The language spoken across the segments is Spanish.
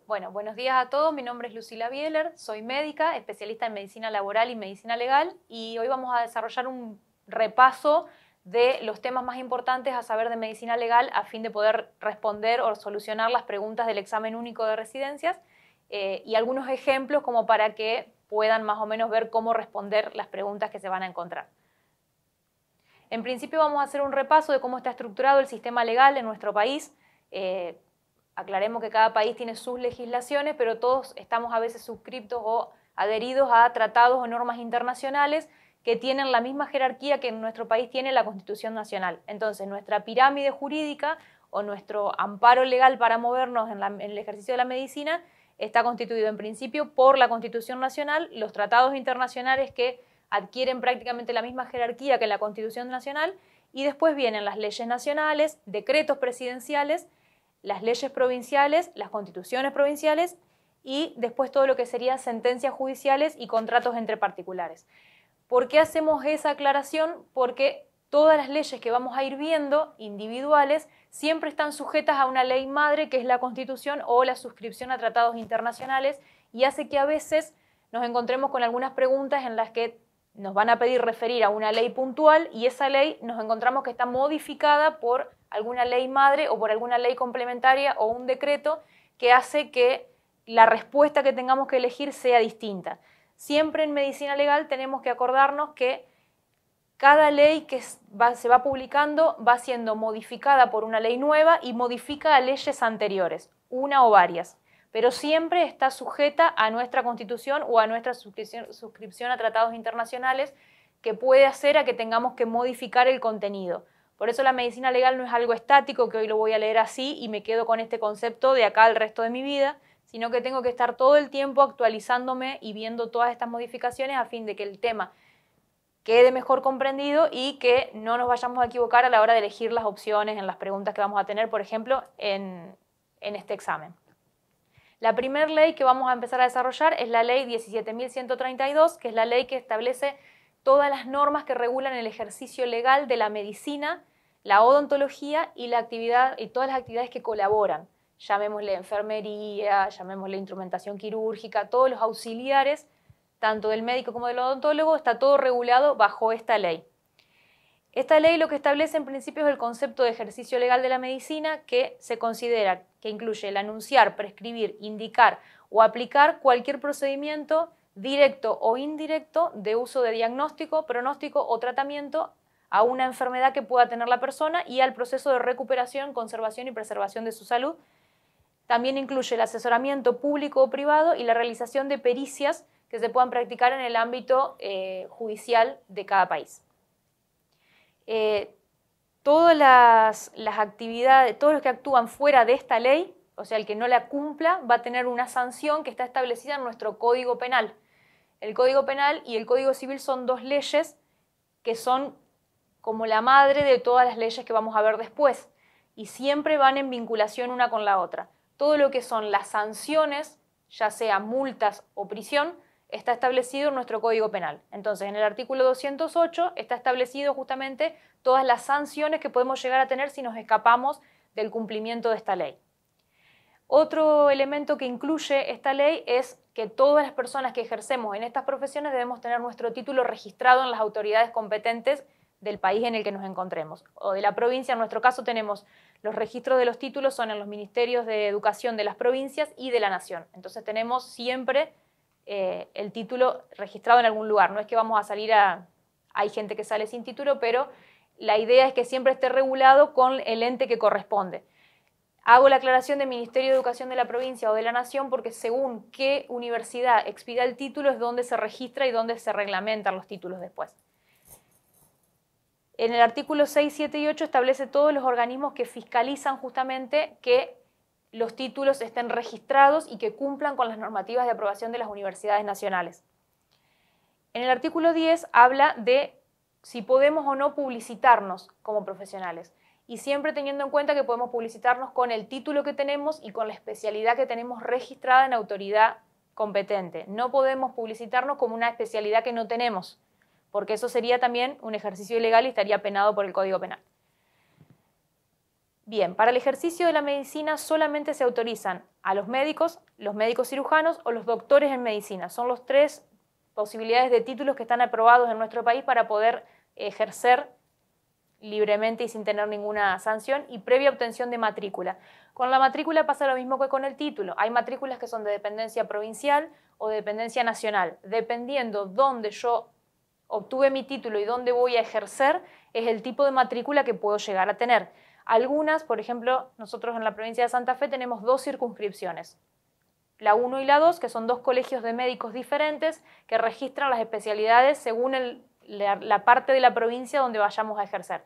Bueno, buenos días a todos. Mi nombre es Lucila Bieler, soy médica, especialista en medicina laboral y medicina legal, y hoy vamos a desarrollar un repaso de los temas más importantes a saber de medicina legal a fin de poder responder o solucionar las preguntas del examen único de residencias y algunos ejemplos como para que puedan más o menos ver cómo responder las preguntas que se van a encontrar. En principio vamos a hacer un repaso de cómo está estructurado el sistema legal en nuestro país. Aclaremos que cada país tiene sus legislaciones, pero todos estamos a veces suscriptos o adheridos a tratados o normas internacionales que tienen la misma jerarquía que en nuestro país tiene la Constitución Nacional. Entonces, nuestra pirámide jurídica o nuestro amparo legal para movernos en el ejercicio de la medicina está constituido en principio por la Constitución Nacional, los tratados internacionales que adquieren prácticamente la misma jerarquía que la Constitución Nacional, y después vienen las leyes nacionales, decretos presidenciales, las leyes provinciales, las constituciones provinciales y después todo lo que serían sentencias judiciales y contratos entre particulares. ¿Por qué hacemos esa aclaración? Porque todas las leyes que vamos a ir viendo, individuales, siempre están sujetas a una ley madre que es la Constitución o la suscripción a tratados internacionales, y hace que a veces nos encontremos con algunas preguntas en las que nos van a pedir referir a una ley puntual y esa ley nos encontramos que está modificada por alguna ley madre o por alguna ley complementaria o un decreto que hace que la respuesta que tengamos que elegir sea distinta. Siempre en medicina legal tenemos que acordarnos que cada ley que se va publicando va siendo modificada por una ley nueva y modifica a leyes anteriores, una o varias, pero siempre está sujeta a nuestra Constitución o a nuestra suscripción a tratados internacionales, que puede hacer a que tengamos que modificar el contenido. Por eso la medicina legal no es algo estático, que hoy lo voy a leer así y me quedo con este concepto de acá el resto de mi vida, sino que tengo que estar todo el tiempo actualizándome y viendo todas estas modificaciones a fin de que el tema quede mejor comprendido y que no nos vayamos a equivocar a la hora de elegir las opciones en las preguntas que vamos a tener, por ejemplo, en este examen. La primera ley que vamos a empezar a desarrollar es la ley 17.132, que es la ley que establece todas las normas que regulan el ejercicio legal de la medicina, la odontología y todas las actividades que colaboran. Llamémosle enfermería, llamémosle instrumentación quirúrgica, todos los auxiliares, tanto del médico como del odontólogo, está todo regulado bajo esta ley. Esta ley lo que establece en principio es el concepto de ejercicio legal de la medicina, que se considera que incluye el anunciar, prescribir, indicar o aplicar cualquier procedimiento directo o indirecto de uso de diagnóstico, pronóstico o tratamiento a una enfermedad que pueda tener la persona y al proceso de recuperación, conservación y preservación de su salud. También incluye el asesoramiento público o privado y la realización de pericias que se puedan practicar en el ámbito judicial de cada país. Todas las actividades, todos los que actúan fuera de esta ley, o sea, el que no la cumpla, va a tener una sanción que está establecida en nuestro Código Penal. El Código Penal y el Código Civil son dos leyes que son como la madre de todas las leyes que vamos a ver después, y siempre van en vinculación una con la otra. Todo lo que son las sanciones, ya sea multas o prisión, está establecido en nuestro Código Penal. Entonces, en el artículo 208 está establecido justamente todas las sanciones que podemos llegar a tener si nos escapamos del cumplimiento de esta ley. Otro elemento que incluye esta ley es que todas las personas que ejercemos en estas profesiones debemos tener nuestro título registrado en las autoridades competentes del país en el que nos encontremos, o de la provincia. En nuestro caso tenemos los registros de los títulos, son en los ministerios de educación de las provincias y de la nación. Entonces tenemos siempre el título registrado en algún lugar. No es que vamos a salir hay gente que sale sin título, pero la idea es que siempre esté regulado con el ente que corresponde. Hago la aclaración de Ministerio de Educación de la provincia o de la nación porque según qué universidad expida el título es donde se registra y donde se reglamentan los títulos después. En el artículo 6, 7 y 8 establece todos los organismos que fiscalizan justamente que los títulos estén registrados y que cumplan con las normativas de aprobación de las universidades nacionales. En el artículo 10 habla de si podemos o no publicitarnos como profesionales, y siempre teniendo en cuenta que podemos publicitarnos con el título que tenemos y con la especialidad que tenemos registrada en autoridad competente. No podemos publicitarnos como una especialidad que no tenemos, porque eso sería también un ejercicio ilegal y estaría penado por el Código Penal. Bien, para el ejercicio de la medicina solamente se autorizan a los médicos cirujanos o los doctores en medicina. Son los tres posibilidades de títulos que están aprobados en nuestro país para poder ejercer libremente y sin tener ninguna sanción y previa obtención de matrícula. Con la matrícula pasa lo mismo que con el título. Hay matrículas que son de dependencia provincial o de dependencia nacional. Dependiendo dónde yo obtuve mi título y dónde voy a ejercer, es el tipo de matrícula que puedo llegar a tener. Algunas, por ejemplo, nosotros en la provincia de Santa Fe tenemos 2 circunscripciones. La 1 y la 2, que son 2 colegios de médicos diferentes que registran las especialidades según la parte de la provincia donde vayamos a ejercer.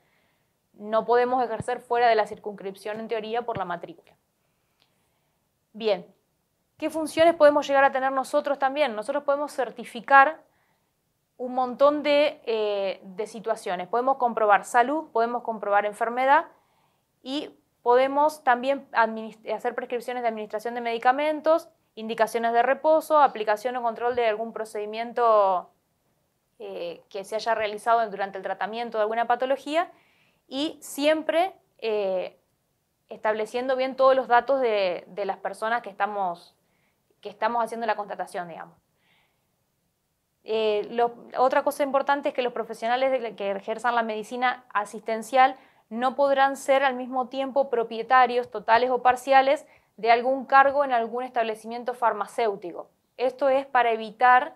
No podemos ejercer fuera de la circunscripción en teoría por la matrícula. Bien, ¿qué funciones podemos llegar a tener nosotros también? Nosotros podemos certificar un montón de situaciones. Podemos comprobar salud, podemos comprobar enfermedad y podemos también hacer prescripciones de administración de medicamentos, indicaciones de reposo, aplicación o control de algún procedimiento que se haya realizado durante el tratamiento de alguna patología y siempre estableciendo bien todos los datos de las personas que estamos haciendo la constatación, digamos. Otra cosa importante es que los profesionales que ejerzan la medicina asistencial no podrán ser al mismo tiempo propietarios totales o parciales de algún cargo en algún establecimiento farmacéutico. Esto es para evitar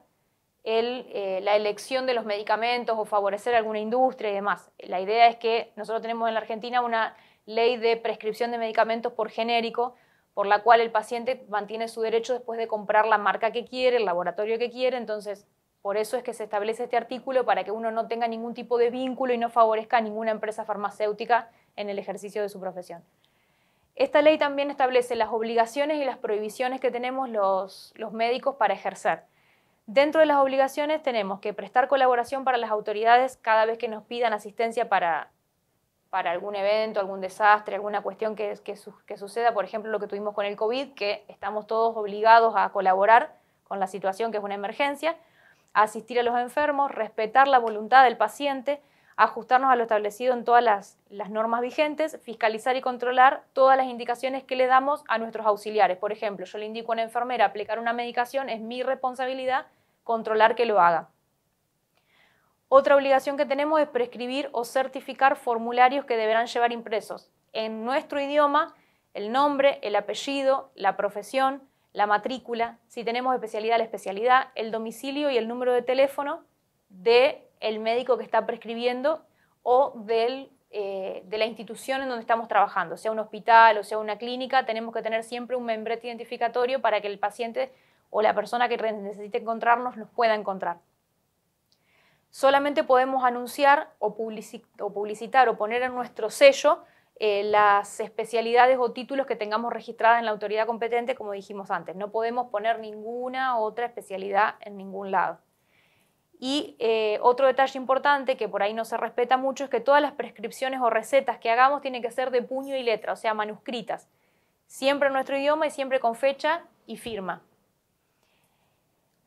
la elección de los medicamentos o favorecer alguna industria y demás. La idea es que nosotros tenemos en la Argentina una ley de prescripción de medicamentos por genérico, por la cual el paciente mantiene su derecho después de comprar la marca que quiere, el laboratorio que quiere, entonces por eso es que se establece este artículo para que uno no tenga ningún tipo de vínculo y no favorezca a ninguna empresa farmacéutica en el ejercicio de su profesión. Esta ley también establece las obligaciones y las prohibiciones que tenemos los médicos para ejercer. Dentro de las obligaciones tenemos que prestar colaboración para las autoridades cada vez que nos pidan asistencia para algún evento, algún desastre, alguna cuestión que suceda, por ejemplo lo que tuvimos con el COVID, que estamos todos obligados a colaborar con la situación que es una emergencia, a asistir a los enfermos, respetar la voluntad del paciente, ajustarnos a lo establecido en todas las normas vigentes, fiscalizar y controlar todas las indicaciones que le damos a nuestros auxiliares. Por ejemplo, yo le indico a una enfermera aplicar una medicación, es mi responsabilidad controlar que lo haga. Otra obligación que tenemos es prescribir o certificar formularios que deberán llevar impresos en nuestro idioma el nombre, el apellido, la profesión, la matrícula, si tenemos especialidad, la especialidad, el domicilio y el número de teléfono del médico que está prescribiendo o de la institución en donde estamos trabajando, sea un hospital o sea una clínica, tenemos que tener siempre un membrete identificatorio para que el paciente o la persona que necesite encontrarnos nos pueda encontrar. Solamente podemos anunciar o publicitar o poner en nuestro sello las especialidades o títulos que tengamos registradas en la autoridad competente, como dijimos antes. No podemos poner ninguna otra especialidad en ningún lado. Y otro detalle importante que por ahí no se respeta mucho es que todas las prescripciones o recetas que hagamos tienen que ser de puño y letra, o sea, manuscritas. Siempre en nuestro idioma y siempre con fecha y firma.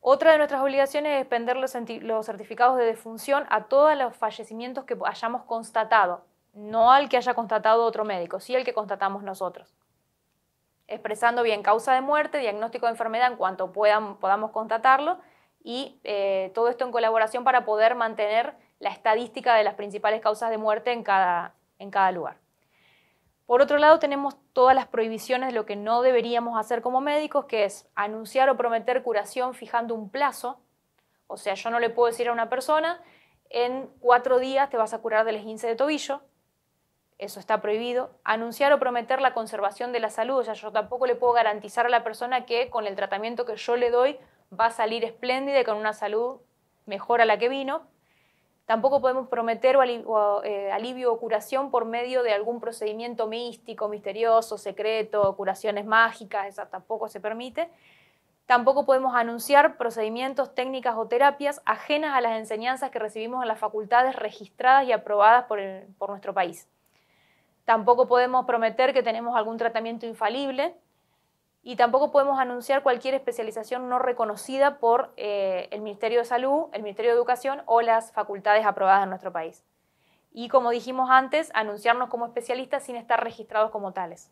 Otra de nuestras obligaciones es expender los certificados de defunción a todos los fallecimientos que hayamos constatado, no al que haya constatado otro médico, sí al que constatamos nosotros. Expresando bien causa de muerte, diagnóstico de enfermedad en cuanto podamos constatarlo y todo esto en colaboración para poder mantener la estadística de las principales causas de muerte en cada lugar. Por otro lado, tenemos todas las prohibiciones de lo que no deberíamos hacer como médicos, que es anunciar o prometer curación fijando un plazo. O sea, yo no le puedo decir a una persona, en 4 días te vas a curar del esguince de tobillo. Eso está prohibido. Anunciar o prometer la conservación de la salud. O sea, yo tampoco le puedo garantizar a la persona que con el tratamiento que yo le doy va a salir espléndida y con una salud mejor a la que vino. Tampoco podemos prometer alivio o curación por medio de algún procedimiento místico, misterioso, secreto, curaciones mágicas, esa tampoco se permite. Tampoco podemos anunciar procedimientos, técnicas o terapias ajenas a las enseñanzas que recibimos en las facultades registradas y aprobadas por nuestro país. Tampoco podemos prometer que tenemos algún tratamiento infalible. Y tampoco podemos anunciar cualquier especialización no reconocida por el Ministerio de Salud, el Ministerio de Educación o las facultades aprobadas en nuestro país. y, como dijimos antes, anunciarnos como especialistas sin estar registrados como tales.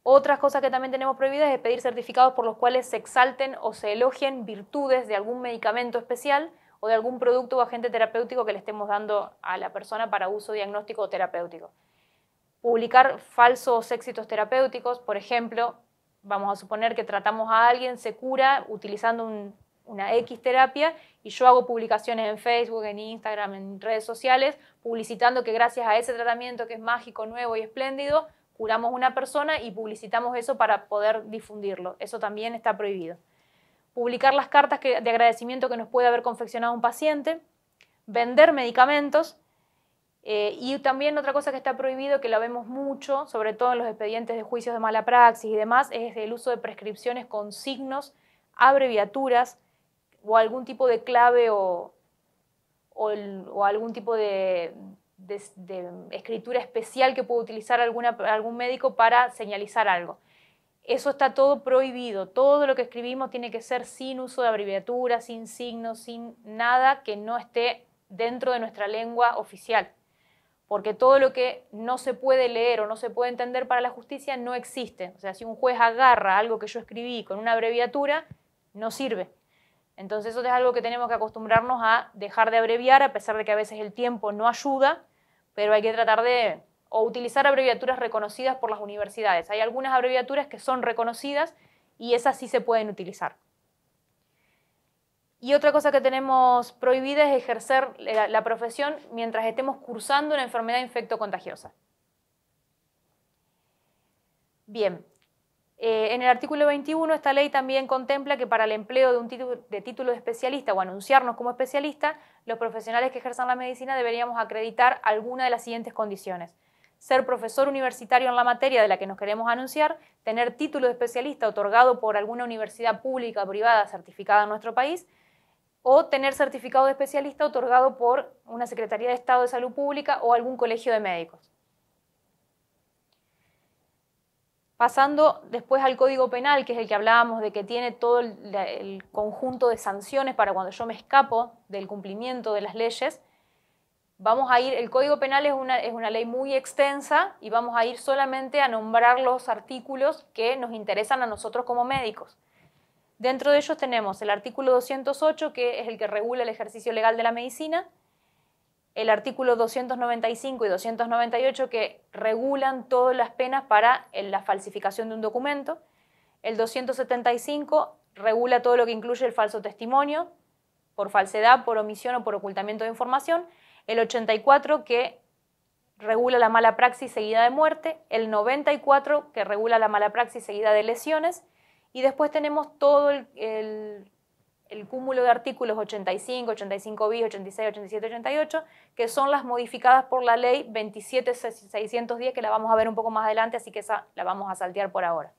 Otras cosas que también tenemos prohibidas es pedir certificados por los cuales se exalten o se elogien virtudes de algún medicamento especial o de algún producto o agente terapéutico que le estemos dando a la persona para uso diagnóstico o terapéutico. Publicar falsos éxitos terapéuticos, por ejemplo, vamos a suponer que tratamos a alguien, se cura utilizando una X terapia y yo hago publicaciones en Facebook, en Instagram, en redes sociales, publicitando que gracias a ese tratamiento que es mágico, nuevo y espléndido, curamos una persona y publicitamos eso para poder difundirlo. Eso también está prohibido. Publicar las cartas de agradecimiento que nos puede haber confeccionado un paciente, vender medicamentos, y también otra cosa que está prohibido, que la vemos mucho, sobre todo en los expedientes de juicios de mala praxis y demás, es el uso de prescripciones con signos, abreviaturas o algún tipo de clave o algún tipo de escritura especial que puede utilizar algún médico para señalizar algo. Eso está todo prohibido. Todo lo que escribimos tiene que ser sin uso de abreviaturas, sin signos, sin nada que no esté dentro de nuestra lengua oficial. Porque todo lo que no se puede leer o no se puede entender para la justicia no existe. O sea, si un juez agarra algo que yo escribí con una abreviatura, no sirve. Entonces eso es algo que tenemos que acostumbrarnos a dejar de abreviar, a pesar de que a veces el tiempo no ayuda, pero hay que tratar de utilizar abreviaturas reconocidas por las universidades. Hay algunas abreviaturas que son reconocidas y esas sí se pueden utilizar. Y otra cosa que tenemos prohibida es ejercer la profesión mientras estemos cursando una enfermedad infectocontagiosa. Bien, en el artículo 21 esta ley también contempla que para el empleo de un título de especialista o anunciarnos como especialista, los profesionales que ejerzan la medicina deberíamos acreditar alguna de las siguientes condiciones: ser profesor universitario en la materia de la que nos queremos anunciar, tener título de especialista otorgado por alguna universidad pública o privada certificada en nuestro país, o tener certificado de especialista otorgado por una Secretaría de Estado de Salud Pública o algún colegio de médicos. Pasando después al Código Penal, que es el que hablábamos de que tiene todo el conjunto de sanciones para cuando yo me escapo del cumplimiento de las leyes, vamos a ir, el Código Penal es una ley muy extensa y vamos a ir solamente a nombrar los artículos que nos interesan a nosotros como médicos. Dentro de ellos tenemos el artículo 208, que es el que regula el ejercicio legal de la medicina, el artículo 295 y 298, que regulan todas las penas para la falsificación de un documento, el 275 regula todo lo que incluye el falso testimonio, por falsedad, por omisión o por ocultamiento de información, el 84 que regula la mala praxis seguida de muerte, el 94 que regula la mala praxis seguida de lesiones, y después tenemos todo el cúmulo de artículos 85, 85 bis, 86, 87, 88, que son las modificadas por la ley 27.610, que la vamos a ver un poco más adelante, así que esa la vamos a saltear por ahora.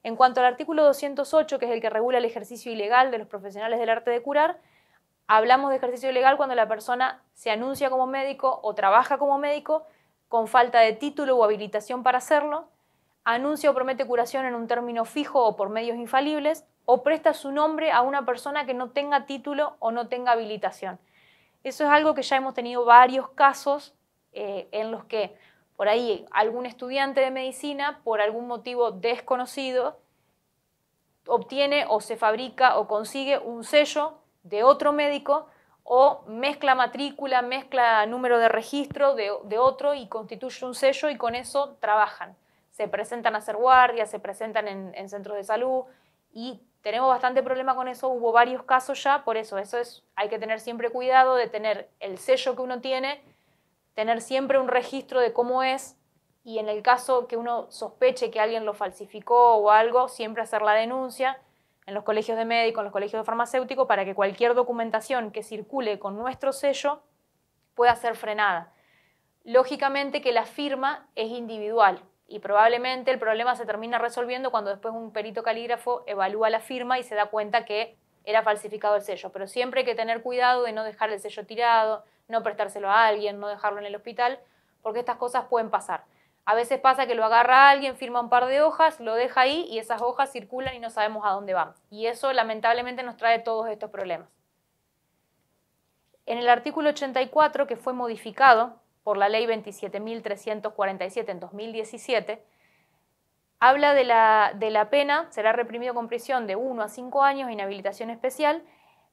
En cuanto al artículo 208, que es el que regula el ejercicio ilegal de los profesionales del arte de curar, hablamos de ejercicio ilegal cuando la persona se anuncia como médico o trabaja como médico con falta de título o habilitación para hacerlo, anuncia o promete curación en un término fijo o por medios infalibles, o presta su nombre a una persona que no tenga título o no tenga habilitación. Eso es algo que ya hemos tenido varios casos en los que por ahí algún estudiante de medicina, por algún motivo desconocido, obtiene o se fabrica o consigue un sello de otro médico o mezcla matrícula, mezcla número de registro de otro y constituye un sello y con eso trabajan. Se presentan a hacer guardias, se presentan en centros de salud y tenemos bastante problema con eso, hubo varios casos ya, por eso hay que tener siempre cuidado de tener el sello que uno tiene, tener siempre un registro de cómo es y en el caso que uno sospeche que alguien lo falsificó o algo, siempre hacer la denuncia en los colegios de médicos, en los colegios de farmacéuticos, para que cualquier documentación que circule con nuestro sello pueda ser frenada. Lógicamente que la firma es individual y probablemente el problema se termina resolviendo cuando después un perito calígrafo evalúa la firma y se da cuenta que era falsificado el sello, pero siempre hay que tener cuidado de no dejar el sello tirado, no prestárselo a alguien, no dejarlo en el hospital, porque estas cosas pueden pasar. A veces pasa que lo agarra alguien, firma un par de hojas, lo deja ahí y esas hojas circulan y no sabemos a dónde van. Y eso lamentablemente nos trae todos estos problemas. En el artículo 84, que fue modificado por la ley 27.347 en 2017, habla de la pena, será reprimido con prisión de 1 a 5 años, inhabilitación especial,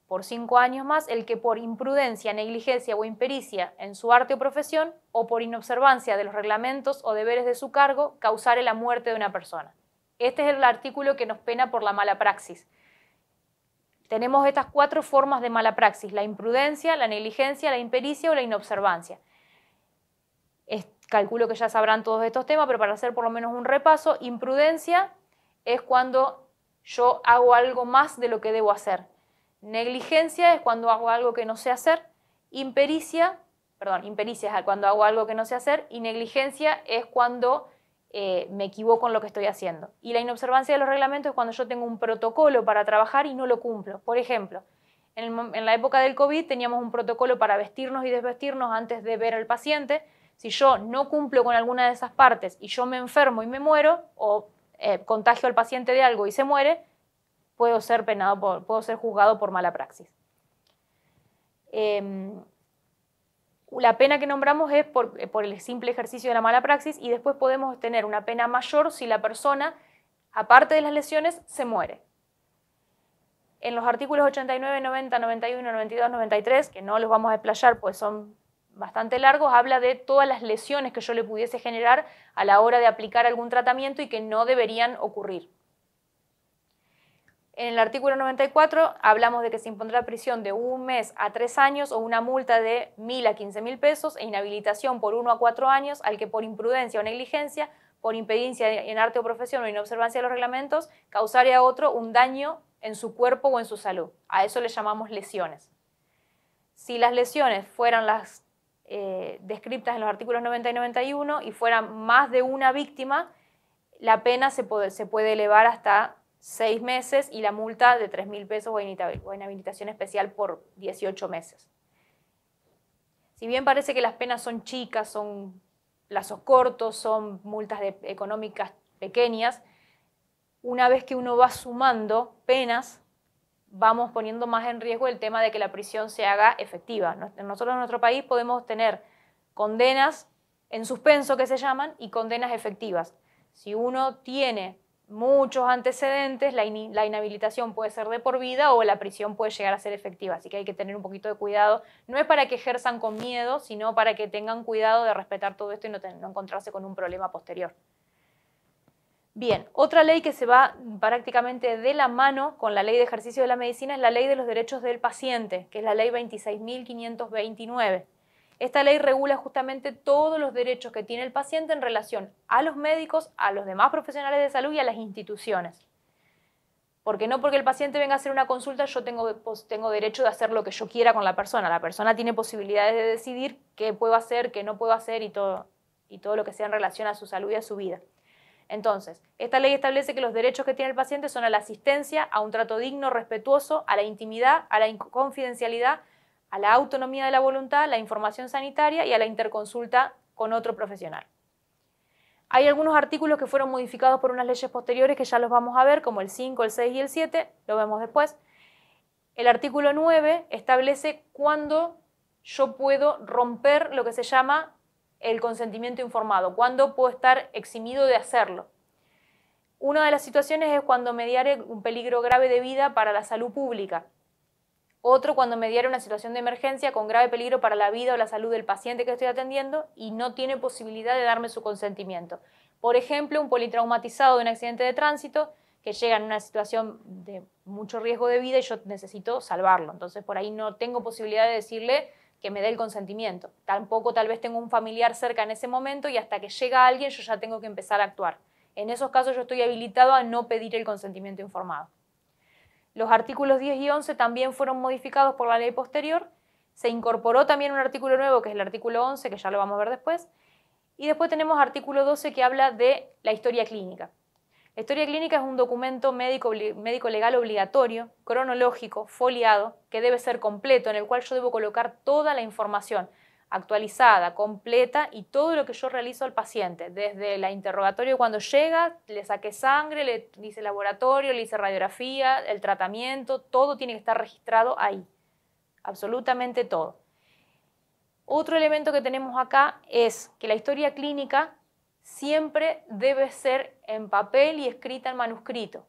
por 5 años más, el que por imprudencia, negligencia o impericia en su arte o profesión, o por inobservancia de los reglamentos o deberes de su cargo, causare la muerte de una persona. Este es el artículo que nos pena por la mala praxis. Tenemos estas 4 formas de mala praxis: la imprudencia, la negligencia, la impericia o la inobservancia. Calculo que ya sabrán todos estos temas, pero para hacer por lo menos un repaso, imprudencia es cuando yo hago algo más de lo que debo hacer. Negligencia es cuando hago algo que no sé hacer. Impericia es cuando hago algo que no sé hacer, y negligencia es cuando me equivoco en lo que estoy haciendo. Y la inobservancia de los reglamentos es cuando yo tengo un protocolo para trabajar y no lo cumplo. Por ejemplo, en la época del COVID teníamos un protocolo para vestirnos y desvestirnos antes de ver al paciente. Si yo no cumplo con alguna de esas partes y yo me enfermo y me muero, o contagio al paciente de algo y se muere, puedo ser juzgado por mala praxis. La pena que nombramos es por el simple ejercicio de la mala praxis, y después podemos tener una pena mayor si la persona, aparte de las lesiones, se muere. En los artículos 89, 90, 91, 92, 93, que no los vamos a explayar pues son bastante largos, habla de todas las lesiones que yo le pudiese generar a la hora de aplicar algún tratamiento y que no deberían ocurrir. En el artículo 94 hablamos de que se impondrá prisión de 1 mes a 3 años o una multa de 1.000 a 15.000 pesos e inhabilitación por 1 a 4 años al que por imprudencia o negligencia, por impericia en arte o profesión o inobservancia de los reglamentos, causare a otro un daño en su cuerpo o en su salud. A eso le llamamos lesiones. Si las lesiones fueran las descritas en los artículos 90 y 91 y fueran más de una víctima, la pena se puede elevar hasta 6 meses y la multa de 3.000 pesos o inhabilitación especial por 18 meses. Si bien parece que las penas son chicas, son plazos cortos, son multas económicas pequeñas, una vez que uno va sumando penas, vamos poniendo más en riesgo el tema de que la prisión se haga efectiva. Nosotros en nuestro país podemos tener condenas en suspenso, que se llaman, y condenas efectivas. Si uno tiene muchos antecedentes, la inhabilitación puede ser de por vida o la prisión puede llegar a ser efectiva, así que hay que tener un poquito de cuidado. No es para que ejerzan con miedo, sino para que tengan cuidado de respetar todo esto y no encontrarse con un problema posterior. Bien, otra ley que se va prácticamente de la mano con la ley de ejercicio de la medicina es la ley de los derechos del paciente, que es la ley 26.529. Esta ley regula justamente todos los derechos que tiene el paciente en relación a los médicos, a los demás profesionales de salud y a las instituciones. Porque no porque el paciente venga a hacer una consulta yo tengo derecho de hacer lo que yo quiera con la persona. La persona tiene posibilidades de decidir qué puedo hacer, qué no puedo hacer y todo lo que sea en relación a su salud y a su vida. Entonces, esta ley establece que los derechos que tiene el paciente son a la asistencia, a un trato digno, respetuoso, a la intimidad, a la confidencialidad, a la autonomía de la voluntad, la información sanitaria y a la interconsulta con otro profesional. Hay algunos artículos que fueron modificados por unas leyes posteriores que ya los vamos a ver, como el 5, el 6 y el 7, lo vemos después. El artículo 9 establece cuándo yo puedo romper lo que se llama el consentimiento informado, cuándo puedo estar eximido de hacerlo. Una de las situaciones es cuando mediare un peligro grave de vida para la salud pública. Otro, cuando mediare una situación de emergencia con grave peligro para la vida o la salud del paciente que estoy atendiendo y no tiene posibilidad de darme su consentimiento. Por ejemplo, un politraumatizado de un accidente de tránsito que llega en una situación de mucho riesgo de vida y yo necesito salvarlo. Entonces, por ahí no tengo posibilidad de decirle que me dé el consentimiento. Tampoco tal vez tengo un familiar cerca en ese momento y hasta que llega alguien yo ya tengo que empezar a actuar. En esos casos yo estoy habilitado a no pedir el consentimiento informado. Los artículos 10 y 11 también fueron modificados por la ley posterior. Se incorporó también un artículo nuevo que es el artículo 11, que ya lo vamos a ver después. Y después tenemos artículo 12 que habla de la historia clínica. La historia clínica es un documento médico legal obligatorio, cronológico, foliado, que debe ser completo, en el cual yo debo colocar toda la información actualizada, completa y todo lo que yo realizo al paciente, desde el interrogatorio cuando llega, le saqué sangre, le hice laboratorio, le hice radiografía, el tratamiento, todo tiene que estar registrado ahí, absolutamente todo. Otro elemento que tenemos acá es que la historia clínica siempre debe ser en papel y escrita en manuscrito.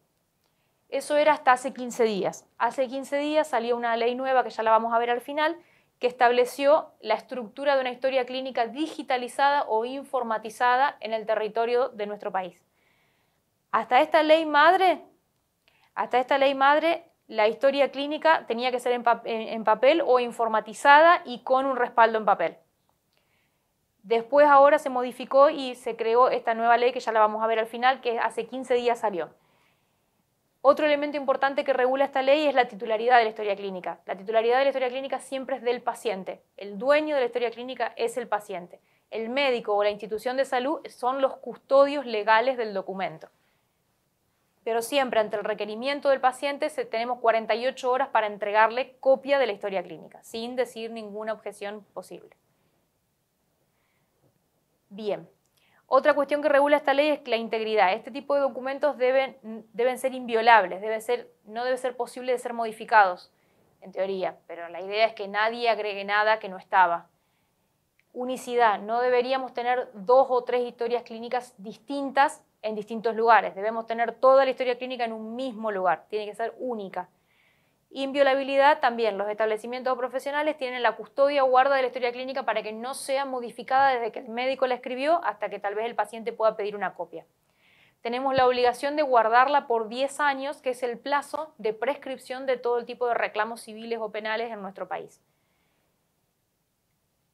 Eso era hasta hace 15 días. Hace 15 días salió una ley nueva, que ya la vamos a ver al final, que estableció la estructura de una historia clínica digitalizada o informatizada en el territorio de nuestro país. Hasta esta ley madre, la historia clínica tenía que ser en papel o informatizada y con un respaldo en papel. Después ahora se modificó y se creó esta nueva ley que ya la vamos a ver al final, que hace 15 días salió. Otro elemento importante que regula esta ley es la titularidad de la historia clínica. La titularidad de la historia clínica siempre es del paciente. El dueño de la historia clínica es el paciente. El médico o la institución de salud son los custodios legales del documento. Pero siempre ante el requerimiento del paciente tenemos 48 horas para entregarle copia de la historia clínica, sin decir ninguna objeción posible. Bien. Otra cuestión que regula esta ley es la integridad. Este tipo de documentos deben ser inviolables, no debe ser posible de ser modificados, en teoría, pero la idea es que nadie agregue nada que no estaba. Unicidad, no deberíamos tener 2 o 3 historias clínicas distintas en distintos lugares, debemos tener toda la historia clínica en un mismo lugar, tiene que ser única. Inviolabilidad también, los establecimientos profesionales tienen la custodia o guarda de la historia clínica para que no sea modificada desde que el médico la escribió hasta que tal vez el paciente pueda pedir una copia. Tenemos la obligación de guardarla por 10 años, que es el plazo de prescripción de todo el tipo de reclamos civiles o penales en nuestro país.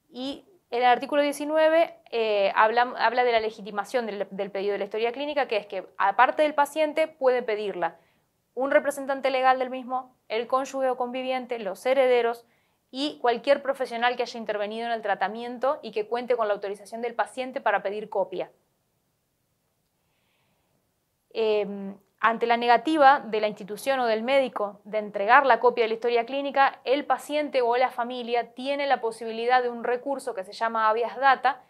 Y en el artículo 19 habla de la legitimación del pedido de la historia clínica, que es que aparte del paciente puede pedirla un representante legal del mismo, el cónyuge o conviviente, los herederos y cualquier profesional que haya intervenido en el tratamiento y que cuente con la autorización del paciente para pedir copia. Ante la negativa de la institución o del médico de entregar la copia de la historia clínica, el paciente o la familia tiene la posibilidad de un recurso que se llama habeas data,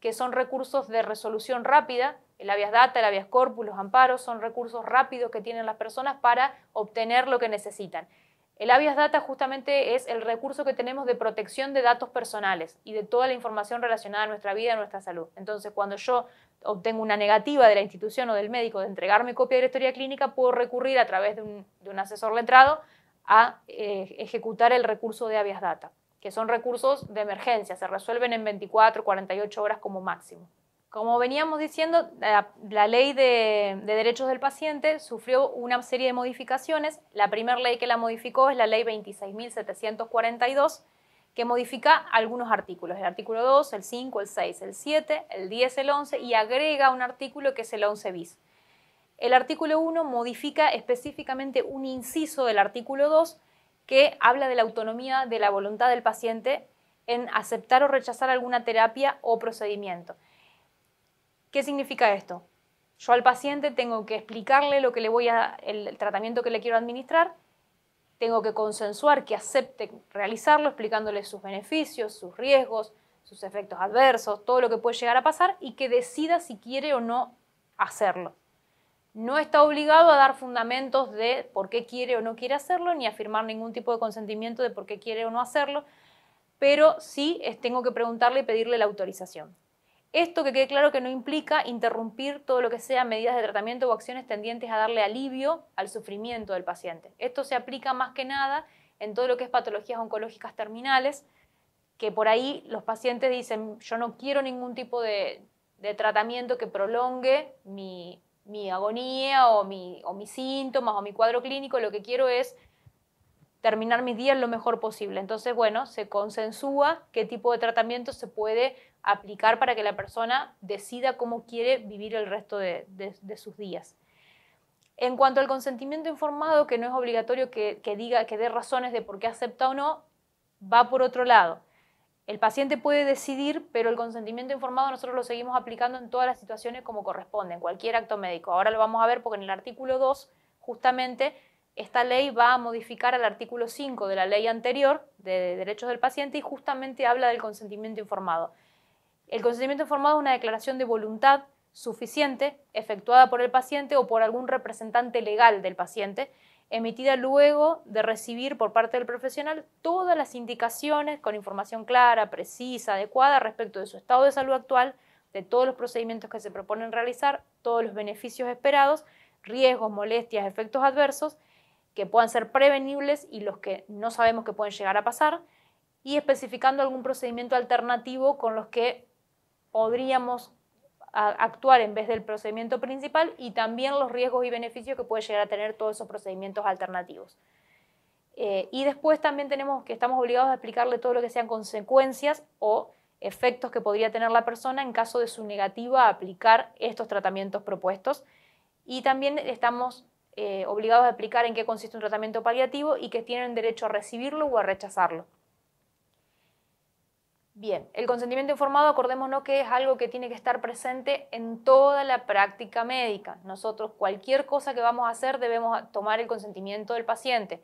que son recursos de resolución rápida. El habeas data, el habeas corpus, los amparos son recursos rápidos que tienen las personas para obtener lo que necesitan. El habeas data justamente es el recurso que tenemos de protección de datos personales y de toda la información relacionada a nuestra vida y a nuestra salud. Entonces, cuando yo obtengo una negativa de la institución o del médico de entregarme copia de la historia clínica, puedo recurrir a través de un asesor letrado a ejecutar el recurso de habeas data, que son recursos de emergencia, se resuelven en 24, 48 horas como máximo. Como veníamos diciendo, la ley de derechos del paciente sufrió una serie de modificaciones. La primera ley que la modificó es la ley 26.742, que modifica algunos artículos, el artículo 2, el 5, el 6, el 7, el 10, el 11 y agrega un artículo que es el 11 bis. El artículo 1 modifica específicamente un inciso del artículo 2 que habla de la autonomía de la voluntad del paciente en aceptar o rechazar alguna terapia o procedimiento. ¿Qué significa esto? Yo al paciente tengo que explicarle el tratamiento que le quiero administrar, tengo que consensuar que acepte realizarlo, explicándole sus beneficios, sus riesgos, sus efectos adversos, todo lo que puede llegar a pasar y que decida si quiere o no hacerlo. No está obligado a dar fundamentos de por qué quiere o no quiere hacerlo, ni a firmar ningún tipo de consentimiento de por qué quiere o no hacerlo, pero sí tengo que preguntarle y pedirle la autorización. Esto que quede claro que no implica interrumpir todo lo que sea medidas de tratamiento o acciones tendientes a darle alivio al sufrimiento del paciente. Esto se aplica más que nada en todo lo que es patologías oncológicas terminales, que por ahí los pacientes dicen, yo no quiero ningún tipo de tratamiento que prolongue mi agonía o mis síntomas o mi cuadro clínico, lo que quiero es terminar mis días lo mejor posible. Entonces, bueno, se consensúa qué tipo de tratamiento se puede aplicar para que la persona decida cómo quiere vivir el resto de sus días. En cuanto al consentimiento informado, que no es obligatorio que dé razones de por qué acepta o no, va por otro lado. El paciente puede decidir, pero el consentimiento informado nosotros lo seguimos aplicando en todas las situaciones como corresponde, en cualquier acto médico. Ahora lo vamos a ver porque en el artículo 2, justamente, esta ley va a modificar al artículo 5 de la ley anterior de derechos del paciente y justamente habla del consentimiento informado. El consentimiento informado es una declaración de voluntad suficiente efectuada por el paciente o por algún representante legal del paciente emitida luego de recibir por parte del profesional todas las indicaciones con información clara, precisa, adecuada respecto de su estado de salud actual, de todos los procedimientos que se proponen realizar, todos los beneficios esperados, riesgos, molestias, efectos adversos que puedan ser prevenibles y los que no sabemos que pueden llegar a pasar, y especificando algún procedimiento alternativo con los que podríamos actuar en vez del procedimiento principal, y también los riesgos y beneficios que puede llegar a tener todos esos procedimientos alternativos. Y después también tenemos que estamos obligados a explicarle todo lo que sean consecuencias o efectos que podría tener la persona en caso de su negativa a aplicar estos tratamientos propuestos, y también estamos obligados a explicar en qué consiste un tratamiento paliativo y que tienen derecho a recibirlo o a rechazarlo. Bien, el consentimiento informado, acordémonos que es algo que tiene que estar presente en toda la práctica médica. Nosotros, cualquier cosa que vamos a hacer, debemos tomar el consentimiento del paciente.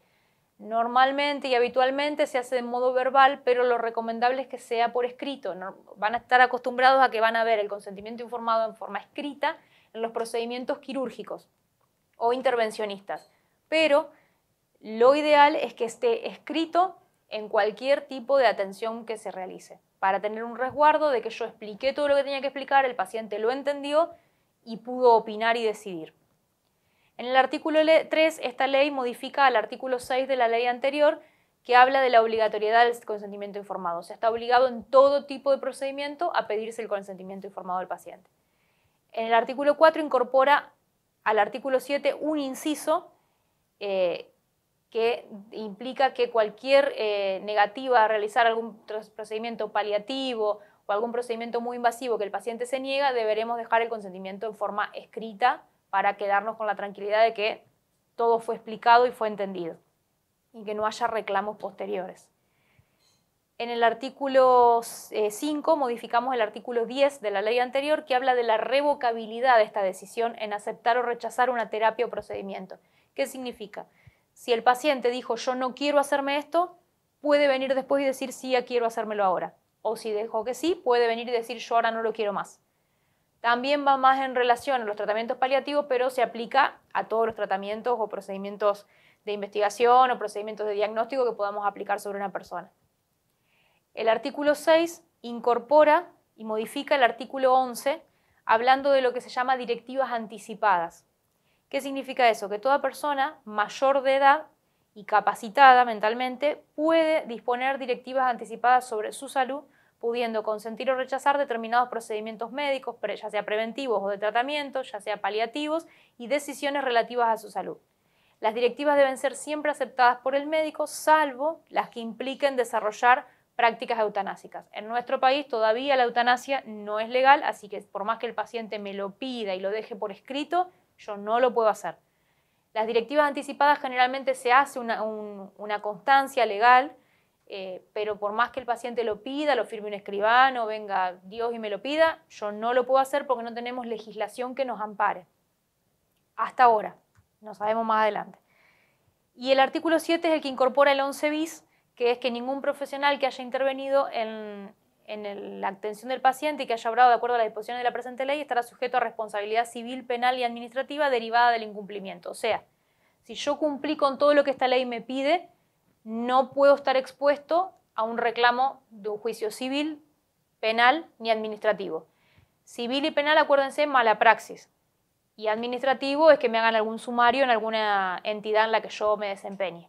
Normalmente y habitualmente se hace de modo verbal, pero lo recomendable es que sea por escrito. Van a estar acostumbrados a que van a ver el consentimiento informado en forma escrita en los procedimientos quirúrgicos o intervencionistas, pero lo ideal es que esté escrito en cualquier tipo de atención que se realice, para tener un resguardo de que yo expliqué todo lo que tenía que explicar, el paciente lo entendió y pudo opinar y decidir. En el artículo 3, esta ley modifica al artículo 6 de la ley anterior, que habla de la obligatoriedad del consentimiento informado. O sea, está obligado en todo tipo de procedimiento a pedirse el consentimiento informado del paciente. En el artículo 4 incorpora al artículo 7 un inciso que implica que cualquier negativa a realizar algún procedimiento paliativo o algún procedimiento muy invasivo que el paciente se niega, deberemos dejar el consentimiento en forma escrita para quedarnos con la tranquilidad de que todo fue explicado y fue entendido y que no haya reclamos posteriores. En el artículo 5 modificamos el artículo 10 de la ley anterior, que habla de la revocabilidad de esta decisión en aceptar o rechazar una terapia o procedimiento. ¿Qué significa? Si el paciente dijo yo no quiero hacerme esto, puede venir después y decir sí, ya quiero hacérmelo ahora. O si dijo que sí, puede venir y decir yo ahora no lo quiero más. También va más en relación a los tratamientos paliativos, pero se aplica a todos los tratamientos o procedimientos de investigación o procedimientos de diagnóstico que podamos aplicar sobre una persona. El artículo 6 incorpora y modifica el artículo 11 hablando de lo que se llama directivas anticipadas. ¿Qué significa eso? Que toda persona mayor de edad y capacitada mentalmente puede disponer directivas anticipadas sobre su salud, pudiendo consentir o rechazar determinados procedimientos médicos, ya sea preventivos o de tratamiento, ya sea paliativos, y decisiones relativas a su salud. Las directivas deben ser siempre aceptadas por el médico, salvo las que impliquen desarrollar prácticas eutanásicas. En nuestro país todavía la eutanasia no es legal, así que por más que el paciente me lo pida y lo deje por escrito, yo no lo puedo hacer. Las directivas anticipadas generalmente se hace una constancia legal, pero por más que el paciente lo pida, lo firme un escribano, venga Dios y me lo pida, yo no lo puedo hacer porque no tenemos legislación que nos ampare. Hasta ahora, no sabemos más adelante. Y el artículo 7 es el que incorpora el 11 bis, que es que ningún profesional que haya intervenido en la atención del paciente y que haya obrado de acuerdo a las disposiciones de la presente ley estará sujeto a responsabilidad civil, penal y administrativa derivada del incumplimiento. O sea, si yo cumplí con todo lo que esta ley me pide, no puedo estar expuesto a un reclamo de un juicio civil, penal ni administrativo. Civil y penal, acuérdense, mala praxis. Y administrativo es que me hagan algún sumario en alguna entidad en la que yo me desempeñe.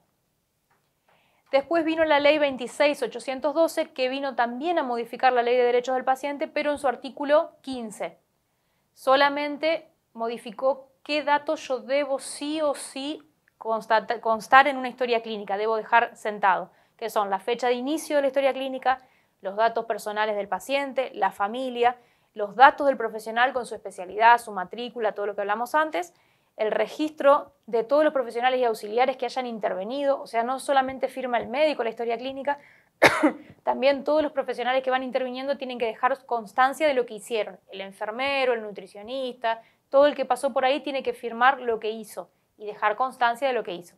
Después vino la ley 26.812, que vino también a modificar la ley de derechos del paciente, pero en su artículo 15. Solamente modificó qué datos yo debo sí o sí constar en una historia clínica, debo dejar sentado, que son la fecha de inicio de la historia clínica, los datos personales del paciente, la familia, los datos del profesional con su especialidad, su matrícula, todo lo que hablamos antes, el registro de todos los profesionales y auxiliares que hayan intervenido, o sea, no solamente firma el médico la historia clínica, también todos los profesionales que van interviniendo tienen que dejar constancia de lo que hicieron. El enfermero, el nutricionista, todo el que pasó por ahí tiene que firmar lo que hizo y dejar constancia de lo que hizo.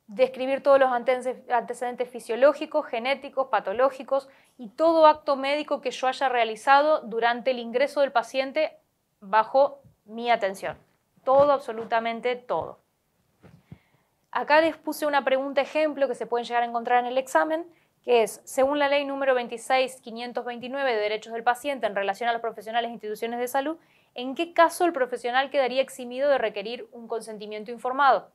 Describir todos los antecedentes fisiológicos, genéticos, patológicos y todo acto médico que yo haya realizado durante el ingreso del paciente bajo mi atención. Todo, absolutamente todo. Acá les puse una pregunta ejemplo que se pueden llegar a encontrar en el examen, que es, según la ley número 26.529 de derechos del paciente en relación a los profesionales e instituciones de salud, ¿en qué caso el profesional quedaría eximido de requerir un consentimiento informado?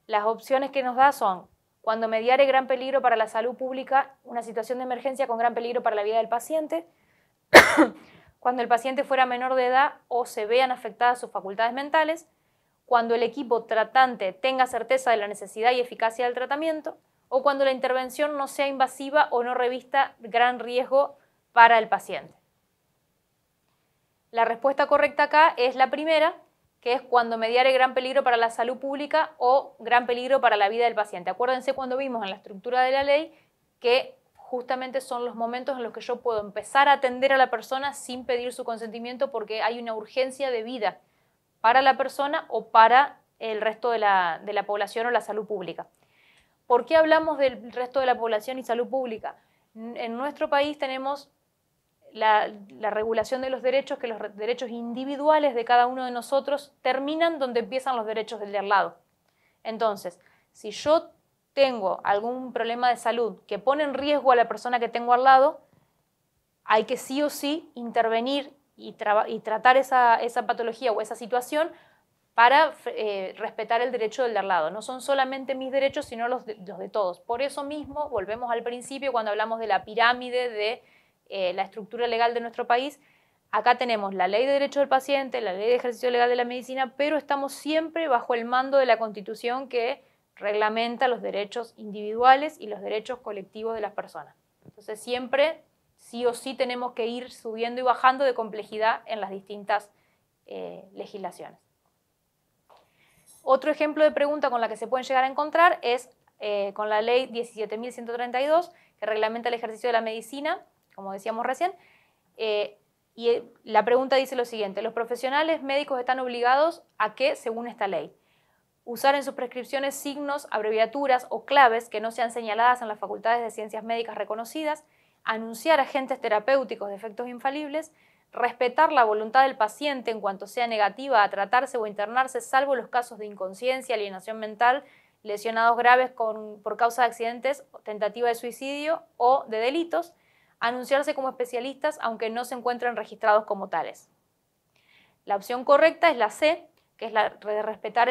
Las opciones que nos da son, cuando mediare gran peligro para la salud pública, una situación de emergencia con gran peligro para la vida del paciente, cuando el paciente fuera menor de edad o se vean afectadas sus facultades mentales, cuando el equipo tratante tenga certeza de la necesidad y eficacia del tratamiento, o cuando la intervención no sea invasiva o no revista gran riesgo para el paciente. La respuesta correcta acá es la primera, que es cuando mediare gran peligro para la salud pública o gran peligro para la vida del paciente. Acuérdense cuando vimos en la estructura de la ley que justamente son los momentos en los que yo puedo empezar a atender a la persona sin pedir su consentimiento porque hay una urgencia de vida para la persona o para el resto de la población o la salud pública. ¿Por qué hablamos del resto de la población y salud pública? En nuestro país tenemos la regulación de los derechos, que los derechos individuales de cada uno de nosotros terminan donde empiezan los derechos del de al lado. Entonces, si yo tengo algún problema de salud que pone en riesgo a la persona que tengo al lado, hay que sí o sí intervenir y tratar esa patología o esa situación para respetar el derecho del de al lado. No son solamente mis derechos, sino los de todos. Por eso mismo, volvemos al principio cuando hablamos de la pirámide de la estructura legal de nuestro país. Acá tenemos la Ley de Derecho del Paciente, la Ley de Ejercicio Legal de la Medicina, pero estamos siempre bajo el mando de la Constitución que reglamenta los derechos individuales y los derechos colectivos de las personas. Entonces siempre, sí o sí, tenemos que ir subiendo y bajando de complejidad en las distintas legislaciones. Otro ejemplo de pregunta con la que se pueden llegar a encontrar es con la Ley 17.132, que reglamenta el ejercicio de la medicina, como decíamos recién, y la pregunta dice lo siguiente: los profesionales médicos están obligados a que, según esta ley, usar en sus prescripciones signos, abreviaturas o claves que no sean señaladas en las facultades de ciencias médicas reconocidas, anunciar agentes terapéuticos de efectos infalibles, respetar la voluntad del paciente en cuanto sea negativa a tratarse o internarse, salvo los casos de inconsciencia, alienación mental, lesionados graves por causa de accidentes, tentativa de suicidio o de delitos, anunciarse como especialistas aunque no se encuentren registrados como tales. La opción correcta es la C, que es la de respetar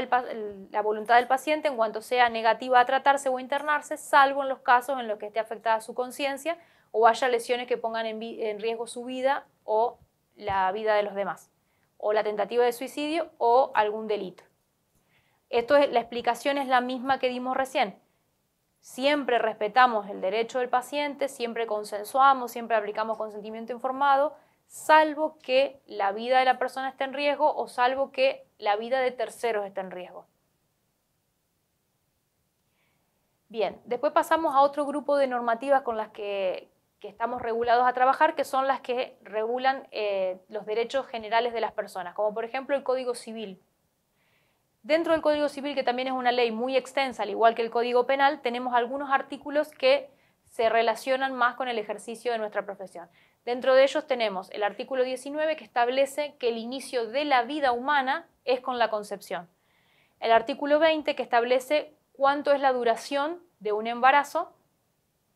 la voluntad del paciente en cuanto sea negativa a tratarse o internarse, salvo en los casos en los que esté afectada su conciencia o haya lesiones que pongan en riesgo su vida o la vida de los demás, o la tentativa de suicidio o algún delito. La explicación es la misma que dimos recién. Siempre respetamos el derecho del paciente, siempre consensuamos, siempre aplicamos consentimiento informado, salvo que la vida de la persona esté en riesgo o salvo que la vida de terceros esté en riesgo. Bien, después pasamos a otro grupo de normativas con las que estamos regulados a trabajar, que son las que regulan los derechos generales de las personas, como por ejemplo el Código Civil. Dentro del Código Civil, que también es una ley muy extensa, al igual que el Código Penal, tenemos algunos artículos que se relacionan más con el ejercicio de nuestra profesión. Dentro de ellos tenemos el artículo 19, que establece que el inicio de la vida humana es con la concepción. El artículo 20, que establece cuánto es la duración de un embarazo.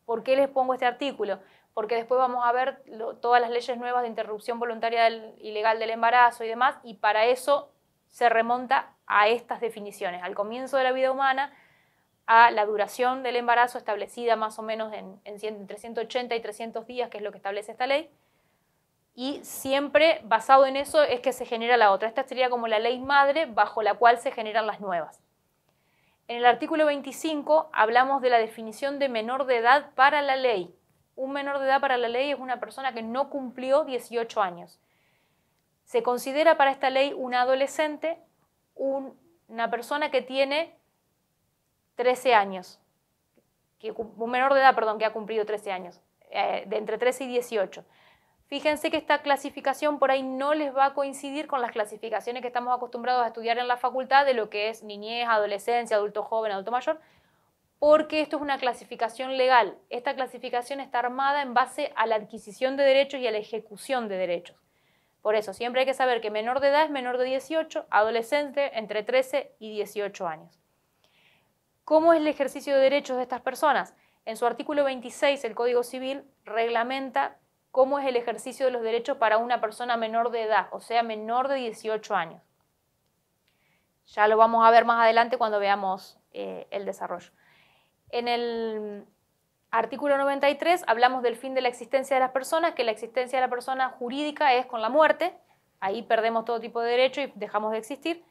¿Por qué les pongo este artículo? Porque después vamos a ver todas las leyes nuevas de interrupción voluntaria y legal del embarazo y demás, y para eso se remonta a estas definiciones, al comienzo de la vida humana, a la duración del embarazo establecida más o menos entre 180 y 300 días, que es lo que establece esta ley, y siempre basado en eso es que se genera la otra. Esta sería como la ley madre bajo la cual se generan las nuevas. En el artículo 25 hablamos de la definición de menor de edad para la ley. Un menor de edad para la ley es una persona que no cumplió 18 años. Se considera para esta ley un adolescente, una persona que tiene 13 años, un menor de edad, perdón, que ha cumplido 13 años, de entre 13 y 18. Fíjense que esta clasificación por ahí no les va a coincidir con las clasificaciones que estamos acostumbrados a estudiar en la facultad de lo que es niñez, adolescencia, adulto joven, adulto mayor, porque esto es una clasificación legal. Esta clasificación está armada en base a la adquisición de derechos y a la ejecución de derechos. Por eso, siempre hay que saber que menor de edad es menor de 18, adolescente entre 13 y 18 años. ¿Cómo es el ejercicio de derechos de estas personas? En su artículo 26, el Código Civil reglamenta cómo es el ejercicio de los derechos para una persona menor de edad, o sea, menor de 18 años. Ya lo vamos a ver más adelante cuando veamos el desarrollo. En el artículo 93 hablamos del fin de la existencia de las personas, que la existencia de la persona jurídica es con la muerte, ahí perdemos todo tipo de derecho y dejamos de existir.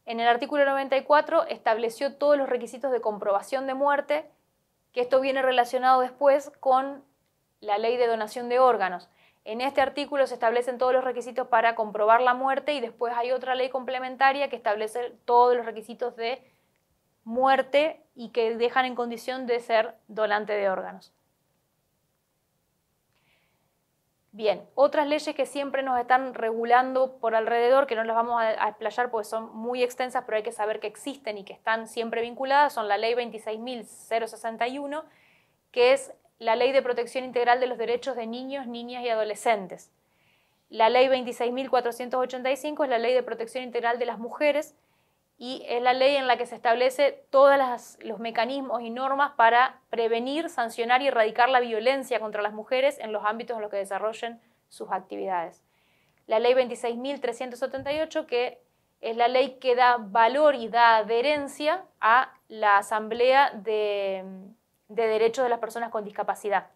En el artículo 94 estableció todos los requisitos de comprobación de muerte, que esto viene relacionado después con la ley de donación de órganos. En este artículo se establecen todos los requisitos para comprobar la muerte y después hay otra ley complementaria que establece todos los requisitos de muerte y que dejan en condición de ser donante de órganos. Bien, otras leyes que siempre nos están regulando por alrededor, que no las vamos a explayar porque son muy extensas, pero hay que saber que existen y que están siempre vinculadas, son la ley 26.061, que es la Ley de Protección Integral de los Derechos de Niños, Niñas y Adolescentes. La Ley 26.485 es la Ley de Protección Integral de las Mujeres y es la ley en la que se establece todos los mecanismos y normas para prevenir, sancionar y erradicar la violencia contra las mujeres en los ámbitos en los que desarrollen sus actividades. La Ley 26.378, que es la ley que da valor y da adherencia a la Asamblea de Derechos de las Personas con Discapacidad.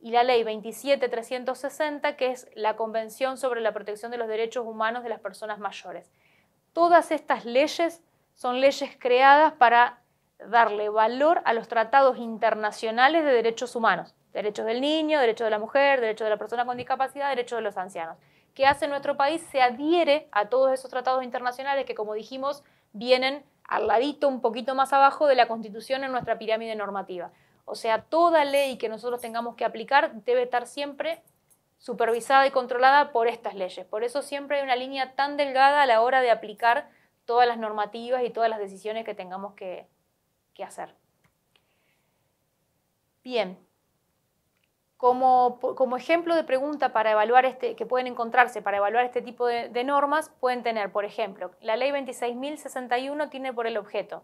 Y la Ley 27.360, que es la Convención sobre la Protección de los Derechos Humanos de las Personas Mayores. Todas estas leyes son leyes creadas para darle valor a los tratados internacionales de derechos humanos. Derechos del niño, derechos de la mujer, derechos de la persona con discapacidad, derechos de los ancianos. ¿Qué hace nuestro país? Se adhiere a todos esos tratados internacionales que, como dijimos, vienen al ladito, un poquito más abajo de la Constitución en nuestra pirámide normativa. O sea, toda ley que nosotros tengamos que aplicar debe estar siempre supervisada y controlada por estas leyes. Por eso siempre hay una línea tan delgada a la hora de aplicar todas las normativas y todas las decisiones que tengamos que hacer. Bien, como ejemplo de pregunta para evaluar que pueden encontrarse para evaluar este tipo de normas, pueden tener, por ejemplo, la Ley 26.061 tiene por el objeto,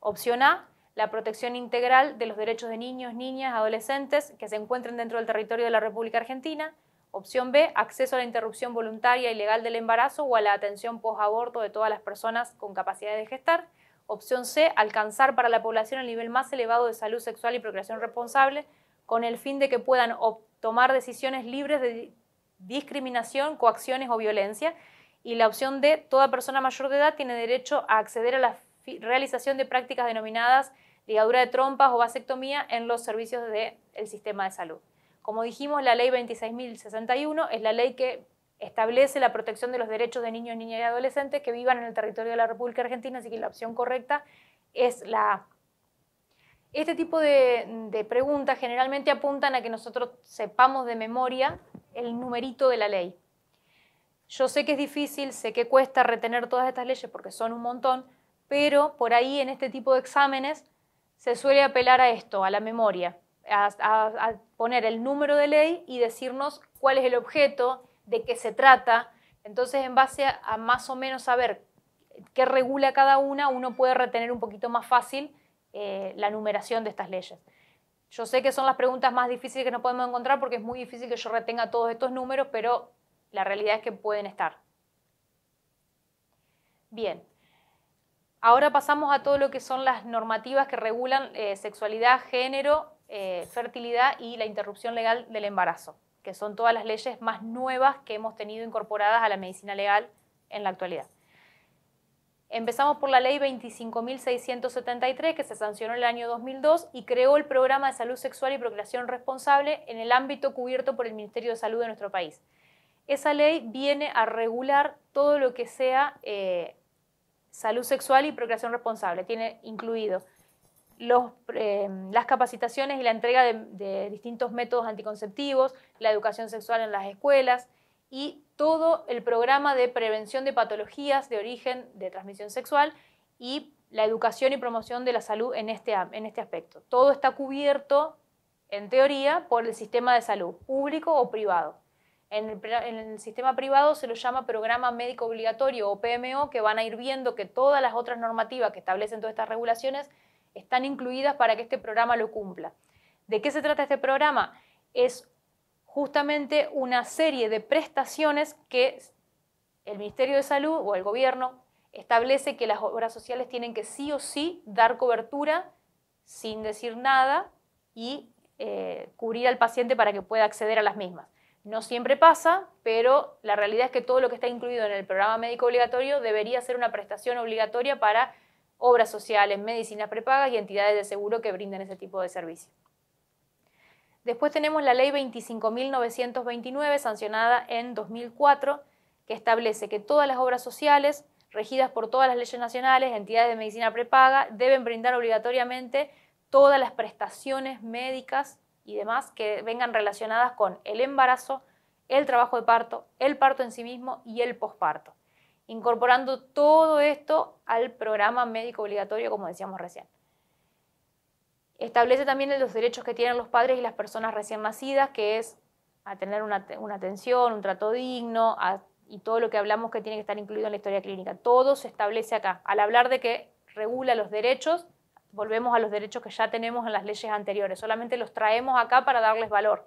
opción A, la protección integral de los derechos de niños, niñas, adolescentes que se encuentren dentro del territorio de la República Argentina. Opción B, acceso a la interrupción voluntaria y legal del embarazo o a la atención post-aborto de todas las personas con capacidad de gestar. Opción C, alcanzar para la población el nivel más elevado de salud sexual y procreación responsable con el fin de que puedan tomar decisiones libres de discriminación, coacciones o violencia. Y la opción D, toda persona mayor de edad tiene derecho a acceder a la realización de prácticas denominadas ligadura de trompas o vasectomía en los servicios del sistema de salud. Como dijimos, la Ley 26.061 es la ley que establece la protección de los derechos de niños, niñas y adolescentes que vivan en el territorio de la República Argentina, así que la opción correcta es la A. Este tipo de preguntas generalmente apuntan a que nosotros sepamos de memoria el numerito de la ley. Yo sé que es difícil, sé que cuesta retener todas estas leyes porque son un montón, pero por ahí en este tipo de exámenes se suele apelar a esto, a la memoria, a poner el número de ley y decirnos cuál es el objeto, de qué se trata. Entonces, en base a más o menos saber qué regula cada una, uno puede retener un poquito más fácil la numeración de estas leyes. Yo sé que son las preguntas más difíciles que nos podemos encontrar porque es muy difícil que yo retenga todos estos números, pero la realidad es que pueden estar. Bien. Ahora pasamos a todo lo que son las normativas que regulan sexualidad, género, fertilidad y la interrupción legal del embarazo, que son todas las leyes más nuevas que hemos tenido incorporadas a la medicina legal en la actualidad. Empezamos por la Ley 25.673, que se sancionó en el año 2002 y creó el Programa de Salud Sexual y Procreación Responsable en el ámbito cubierto por el Ministerio de Salud de nuestro país. Esa ley viene a regular todo lo que sea salud sexual y procreación responsable. Tiene incluido las capacitaciones y la entrega de distintos métodos anticonceptivos, la educación sexual en las escuelas y todo el programa de prevención de patologías de origen de transmisión sexual y la educación y promoción de la salud en este aspecto. Todo está cubierto, en teoría, por el sistema de salud, público o privado. En el sistema privado se lo llama programa médico obligatorio o PMO, que van a ir viendo que todas las otras normativas que establecen todas estas regulaciones están incluidas para que este programa lo cumpla. ¿De qué se trata este programa? Es justamente una serie de prestaciones que el Ministerio de Salud o el gobierno establece que las obras sociales tienen que sí o sí dar cobertura sin decir nada y cubrir al paciente para que pueda acceder a las mismas. No siempre pasa, pero la realidad es que todo lo que está incluido en el programa médico obligatorio debería ser una prestación obligatoria para obras sociales, medicinas prepagas y entidades de seguro que brinden ese tipo de servicio. Después tenemos la ley 25.929, sancionada en 2004, que establece que todas las obras sociales, regidas por todas las leyes nacionales, entidades de medicina prepaga, deben brindar obligatoriamente todas las prestaciones médicas y demás que vengan relacionadas con el embarazo, el trabajo de parto, el parto en sí mismo y el posparto, incorporando todo esto al programa médico obligatorio, como decíamos recién. Establece también los derechos que tienen los padres y las personas recién nacidas, que es a tener una atención, un trato digno, y todo lo que hablamos que tiene que estar incluido en la historia clínica. Todo se establece acá. Al hablar de que regula los derechos, volvemos a los derechos que ya tenemos en las leyes anteriores, solamente los traemos acá para darles valor.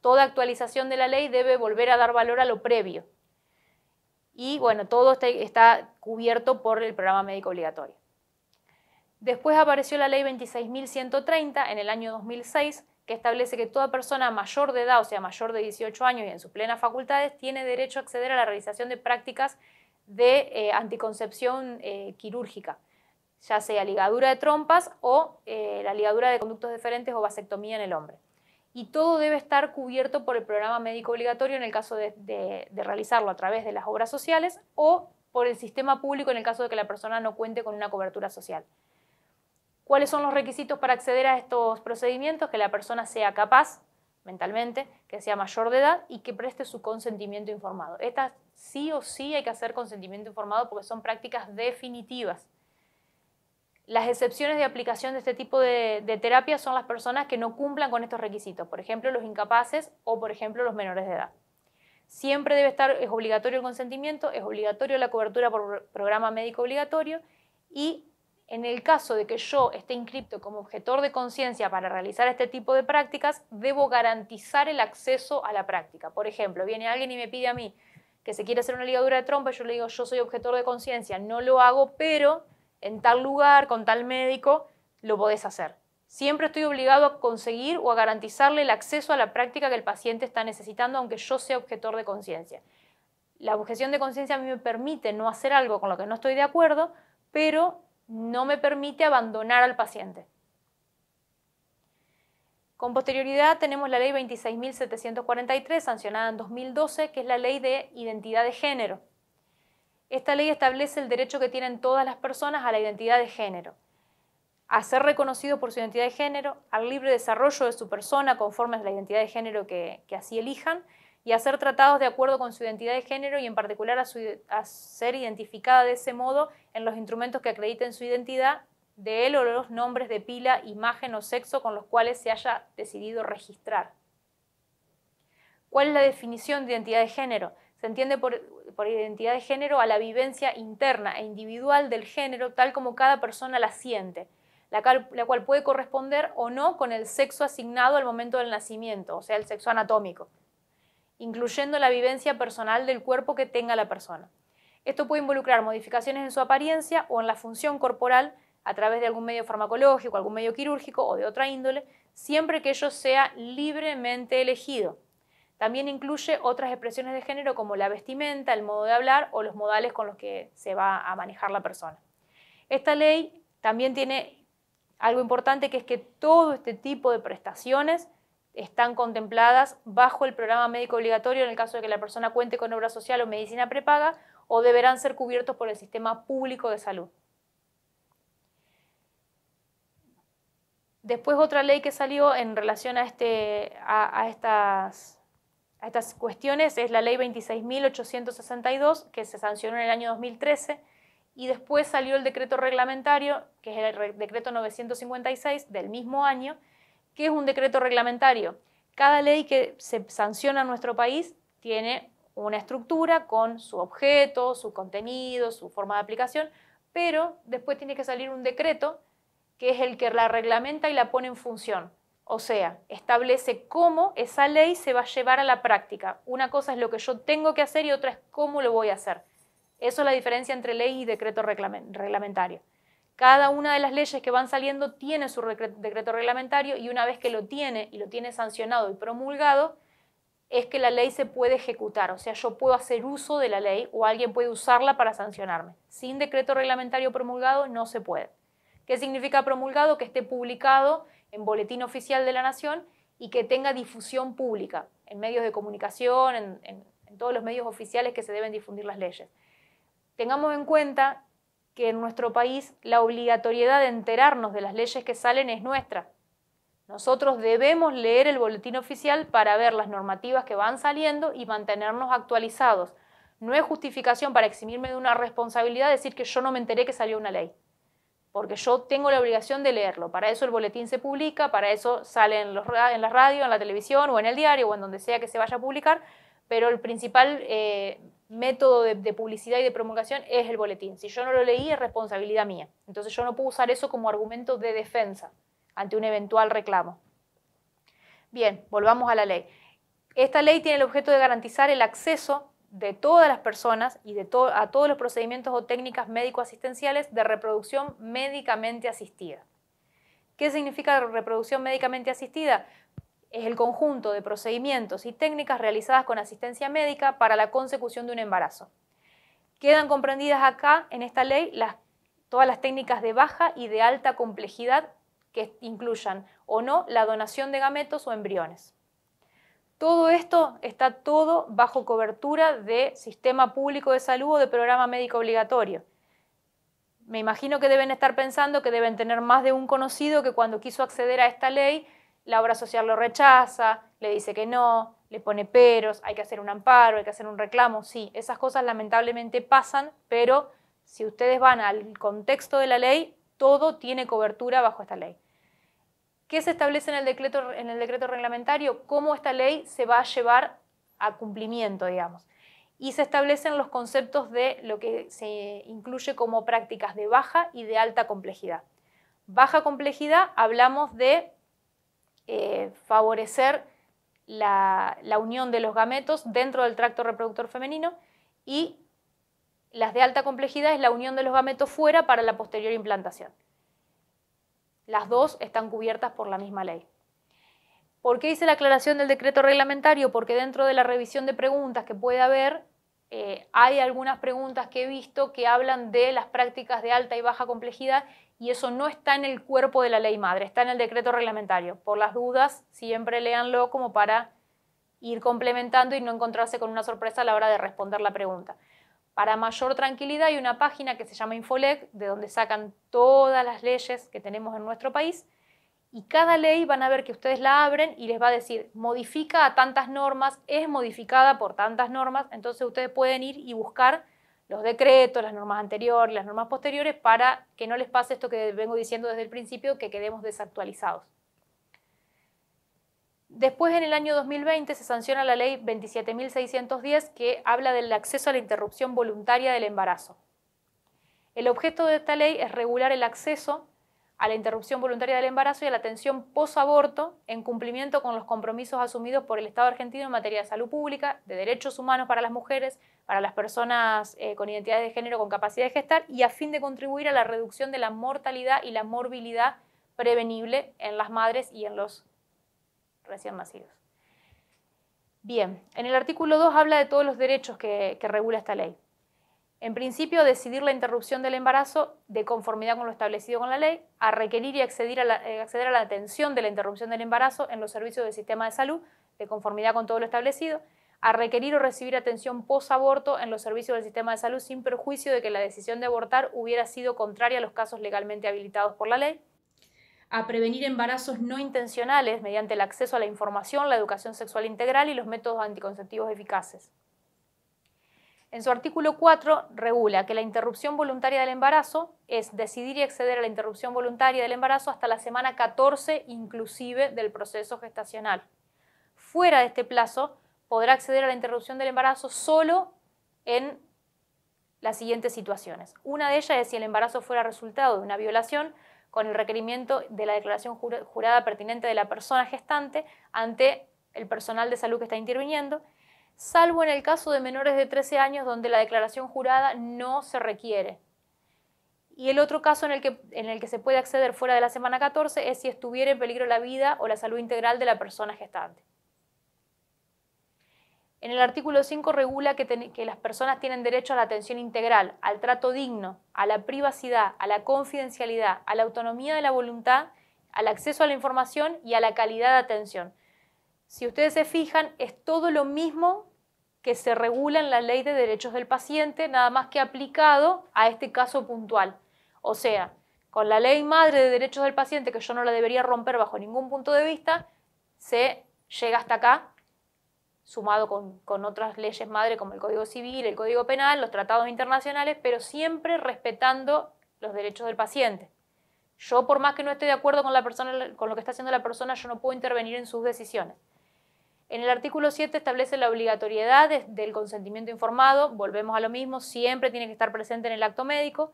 Toda actualización de la ley debe volver a dar valor a lo previo. Y bueno, todo está cubierto por el programa médico obligatorio. Después apareció la ley 26.130 en el año 2006, que establece que toda persona mayor de edad, o sea, mayor de 18 años y en sus plenas facultades, tiene derecho a acceder a la realización de prácticas de anticoncepción quirúrgica, ya sea ligadura de trompas o la ligadura de conductos deferentes o vasectomía en el hombre. Y todo debe estar cubierto por el programa médico obligatorio en el caso de realizarlo a través de las obras sociales o por el sistema público en el caso de que la persona no cuente con una cobertura social. ¿Cuáles son los requisitos para acceder a estos procedimientos? Que la persona sea capaz mentalmente, que sea mayor de edad y que preste su consentimiento informado. Estas sí o sí hay que hacer consentimiento informado porque son prácticas definitivas. Las excepciones de aplicación de este tipo de terapia son las personas que no cumplan con estos requisitos, por ejemplo, los incapaces o, por ejemplo, los menores de edad. Siempre debe estar, es obligatorio el consentimiento, es obligatorio la cobertura por programa médico obligatorio y en el caso de que yo esté inscripto como objetor de conciencia para realizar este tipo de prácticas, debo garantizar el acceso a la práctica. Por ejemplo, viene alguien y me pide a mí que se quiere hacer una ligadura de trompa y yo le digo, yo soy objetor de conciencia, no lo hago, pero en tal lugar, con tal médico, lo podés hacer. Siempre estoy obligado a conseguir o a garantizarle el acceso a la práctica que el paciente está necesitando, aunque yo sea objetor de conciencia. La objeción de conciencia a mí me permite no hacer algo con lo que no estoy de acuerdo, pero no me permite abandonar al paciente. Con posterioridad tenemos la ley 26.743, sancionada en 2012, que es la ley de identidad de género. Esta ley establece el derecho que tienen todas las personas a la identidad de género, a ser reconocido por su identidad de género, al libre desarrollo de su persona conforme a la identidad de género que así elijan, y a ser tratados de acuerdo con su identidad de género y en particular a ser identificada de ese modo en los instrumentos que acrediten su identidad de él o los nombres de pila, imagen o sexo con los cuales se haya decidido registrar. ¿Cuál es la definición de identidad de género? Se entiende por identidad de género a la vivencia interna e individual del género tal como cada persona la siente, la cual puede corresponder o no con el sexo asignado al momento del nacimiento, o sea, el sexo anatómico, incluyendo la vivencia personal del cuerpo que tenga la persona. Esto puede involucrar modificaciones en su apariencia o en la función corporal a través de algún medio farmacológico, algún medio quirúrgico o de otra índole, siempre que ello sea libremente elegido. También incluye otras expresiones de género como la vestimenta, el modo de hablar o los modales con los que se va a manejar la persona. Esta ley también tiene algo importante, que es que todo este tipo de prestaciones están contempladas bajo el programa médico obligatorio en el caso de que la persona cuente con obra social o medicina prepaga, o deberán ser cubiertos por el sistema público de salud. Después otra ley que salió en relación a estas cuestiones es la ley 26.862, que se sancionó en el año 2013, y después salió el decreto reglamentario, que es el decreto 956 del mismo año, que es un decreto reglamentario. Cada ley que se sanciona en nuestro país tiene una estructura con su objeto, su contenido, su forma de aplicación, pero después tiene que salir un decreto que es el que la reglamenta y la pone en función. O sea, establece cómo esa ley se va a llevar a la práctica. Una cosa es lo que yo tengo que hacer y otra es cómo lo voy a hacer. Eso es la diferencia entre ley y decreto reglamentario. Cada una de las leyes que van saliendo tiene su decreto reglamentario y una vez que lo tiene y lo tiene sancionado y promulgado, es que la ley se puede ejecutar. O sea, yo puedo hacer uso de la ley o alguien puede usarla para sancionarme. Sin decreto reglamentario promulgado no se puede. ¿Qué significa promulgado? Que esté publicado en Boletín Oficial de la Nación y que tenga difusión pública en medios de comunicación, en todos los medios oficiales que se deben difundir las leyes. Tengamos en cuenta que en nuestro país la obligatoriedad de enterarnos de las leyes que salen es nuestra. Nosotros debemos leer el boletín oficial para ver las normativas que van saliendo y mantenernos actualizados. No es justificación para eximirme de una responsabilidad decir que yo no me enteré que salió una ley, porque yo tengo la obligación de leerlo. Para eso el boletín se publica, para eso sale en la radio, en la televisión o en el diario o en donde sea que se vaya a publicar, pero el principal método de publicidad y de promulgación es el boletín. Si yo no lo leí es responsabilidad mía. Entonces yo no puedo usar eso como argumento de defensa ante un eventual reclamo. Bien, volvamos a la ley. Esta ley tiene el objeto de garantizar el acceso de todas las personas y a todos los procedimientos o técnicas médico-asistenciales de reproducción médicamente asistida. ¿Qué significa reproducción médicamente asistida? Es el conjunto de procedimientos y técnicas realizadas con asistencia médica para la consecución de un embarazo. Quedan comprendidas acá, en esta ley, todas las técnicas de baja y de alta complejidad que incluyan o no la donación de gametos o embriones. Todo esto está todo bajo cobertura de sistema público de salud o de programa médico obligatorio. Me imagino que deben estar pensando que deben tener más de un conocido que cuando quiso acceder a esta ley, la obra social lo rechaza, le dice que no, le pone peros, hay que hacer un amparo, hay que hacer un reclamo. Sí, esas cosas lamentablemente pasan, pero si ustedes van al contexto de la ley, todo tiene cobertura bajo esta ley. ¿Qué se establece en el decreto reglamentario? ¿Cómo esta ley se va a llevar a cumplimiento, digamos? Y se establecen los conceptos de lo que se incluye como prácticas de baja y de alta complejidad. Baja complejidad, hablamos de favorecer la unión de los gametos dentro del tracto reproductor femenino, y las de alta complejidad es la unión de los gametos fuera para la posterior implantación. Las dos están cubiertas por la misma ley. ¿Por qué hice la aclaración del decreto reglamentario? Porque dentro de la revisión de preguntas que puede haber, hay algunas preguntas que he visto que hablan de las prácticas de alta y baja complejidad y eso no está en el cuerpo de la ley madre, está en el decreto reglamentario. Por las dudas, siempre léanlo como para ir complementando y no encontrarse con una sorpresa a la hora de responder la pregunta. Para mayor tranquilidad hay una página que se llama Infolec, de donde sacan todas las leyes que tenemos en nuestro país, y cada ley van a ver que ustedes la abren y les va a decir, modifica a tantas normas, es modificada por tantas normas, entonces ustedes pueden ir y buscar los decretos, las normas anteriores, las normas posteriores, para que no les pase esto que vengo diciendo desde el principio, que quedemos desactualizados. Después, en el año 2020, se sanciona la ley 27.610 que habla del acceso a la interrupción voluntaria del embarazo. El objeto de esta ley es regular el acceso a la interrupción voluntaria del embarazo y a la atención posaborto en cumplimiento con los compromisos asumidos por el Estado argentino en materia de salud pública, de derechos humanos para las mujeres, para las personas con identidades de género con capacidad de gestar y a fin de contribuir a la reducción de la mortalidad y la morbilidad prevenible en las madres y en los recién nacidos. Bien, en el artículo 2 habla de todos los derechos que regula esta ley. En principio, decidir la interrupción del embarazo de conformidad con lo establecido con la ley, a requerir y acceder a la atención de la interrupción del embarazo en los servicios del sistema de salud, de conformidad con todo lo establecido, a requerir o recibir atención posaborto en los servicios del sistema de salud sin perjuicio de que la decisión de abortar hubiera sido contraria a los casos legalmente habilitados por la ley, a prevenir embarazos no intencionales mediante el acceso a la información, la educación sexual integral y los métodos anticonceptivos eficaces. En su artículo 4 regula que la interrupción voluntaria del embarazo es decidir y acceder a la interrupción voluntaria del embarazo hasta la semana 14 inclusive del proceso gestacional. Fuera de este plazo podrá acceder a la interrupción del embarazo solo en las siguientes situaciones. Una de ellas es si el embarazo fuera resultado de una violación con el requerimiento de la declaración jurada pertinente de la persona gestante ante el personal de salud que está interviniendo, salvo en el caso de menores de 13 años donde la declaración jurada no se requiere. Y el otro caso en el que se puede acceder fuera de la semana 14 es si estuviera en peligro la vida o la salud integral de la persona gestante. En el artículo 5 regula que las personas tienen derecho a la atención integral, al trato digno, a la privacidad, a la confidencialidad, a la autonomía de la voluntad, al acceso a la información y a la calidad de atención. Si ustedes se fijan, es todo lo mismo que se regula en la Ley de Derechos del Paciente, nada más que aplicado a este caso puntual. O sea, con la Ley Madre de Derechos del Paciente, que yo no la debería romper bajo ningún punto de vista, se llega hasta acá, sumado con otras leyes madre como el Código Civil, el Código Penal, los tratados internacionales, pero siempre respetando los derechos del paciente. Yo, por más que no esté de acuerdo con lo que está haciendo la persona, yo no puedo intervenir en sus decisiones. En el artículo 7 establece la obligatoriedad del consentimiento informado, volvemos a lo mismo, siempre tiene que estar presente en el acto médico,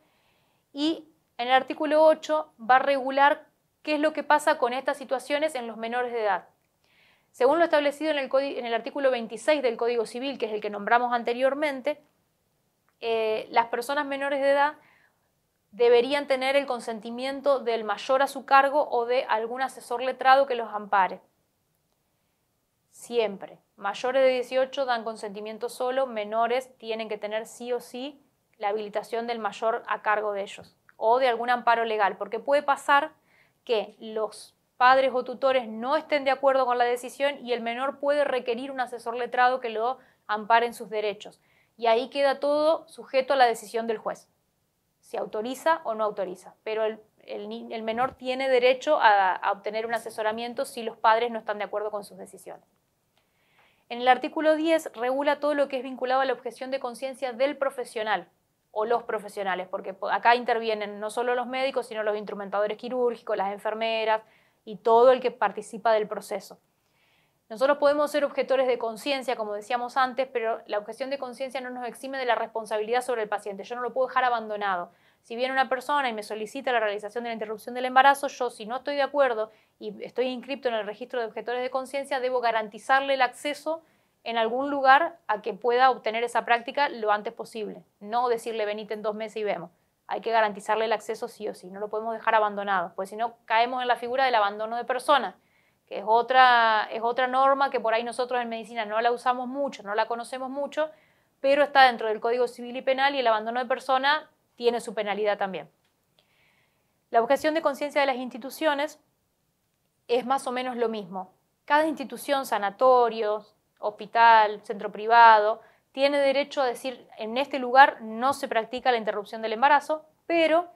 y en el artículo 8 va a regular qué es lo que pasa con estas situaciones en los menores de edad. Según lo establecido en el artículo 26 del Código Civil, que es el que nombramos anteriormente, las personas menores de edad deberían tener el consentimiento del mayor a su cargo o de algún asesor letrado que los ampare. Siempre. Mayores de 18 dan consentimiento solo, menores tienen que tener sí o sí la habilitación del mayor a cargo de ellos o de algún amparo legal, porque puede pasar que los padres o tutores no estén de acuerdo con la decisión y el menor puede requerir un asesor letrado que lo ampare en sus derechos. Y ahí queda todo sujeto a la decisión del juez, si autoriza o no autoriza. Pero el menor tiene derecho a obtener un asesoramiento si los padres no están de acuerdo con sus decisiones. En el artículo 10 regula todo lo que es vinculado a la objeción de conciencia del profesional o los profesionales, porque acá intervienen no solo los médicos, sino los instrumentadores quirúrgicos, las enfermeras, y todo el que participa del proceso. Nosotros podemos ser objetores de conciencia, como decíamos antes, pero la objeción de conciencia no nos exime de la responsabilidad sobre el paciente. Yo no lo puedo dejar abandonado. Si viene una persona y me solicita la realización de la interrupción del embarazo, yo, si no estoy de acuerdo y estoy inscripto en el registro de objetores de conciencia, debo garantizarle el acceso en algún lugar a que pueda obtener esa práctica lo antes posible. No decirle venite en 2 meses y vemos. Hay que garantizarle el acceso sí o sí, no lo podemos dejar abandonado, porque si no caemos en la figura del abandono de personas, que es otra norma que por ahí nosotros en medicina no la usamos mucho, no la conocemos mucho, pero está dentro del Código Civil y Penal y el abandono de persona tiene su penalidad también. La objeción de conciencia de las instituciones es más o menos lo mismo. Cada institución, sanatorio, hospital, centro privado, tiene derecho a decir, en este lugar no se practica la interrupción del embarazo, pero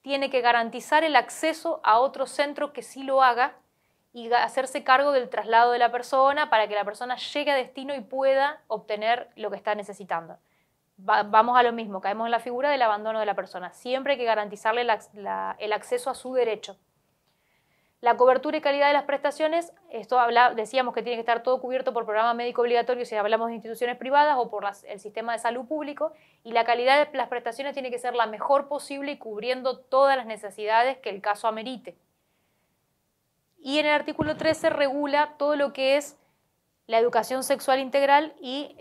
tiene que garantizar el acceso a otro centro que sí lo haga y hacerse cargo del traslado de la persona para que la persona llegue a destino y pueda obtener lo que está necesitando. Vamos a lo mismo, caemos en la figura del abandono de la persona. Siempre hay que garantizarle el acceso a su derecho. La cobertura y calidad de las prestaciones, decíamos que tiene que estar todo cubierto por programa médico obligatorio si hablamos de instituciones privadas o por el sistema de salud público, y la calidad de las prestaciones tiene que ser la mejor posible y cubriendo todas las necesidades que el caso amerite. Y en el artículo 13 regula todo lo que es la educación sexual integral y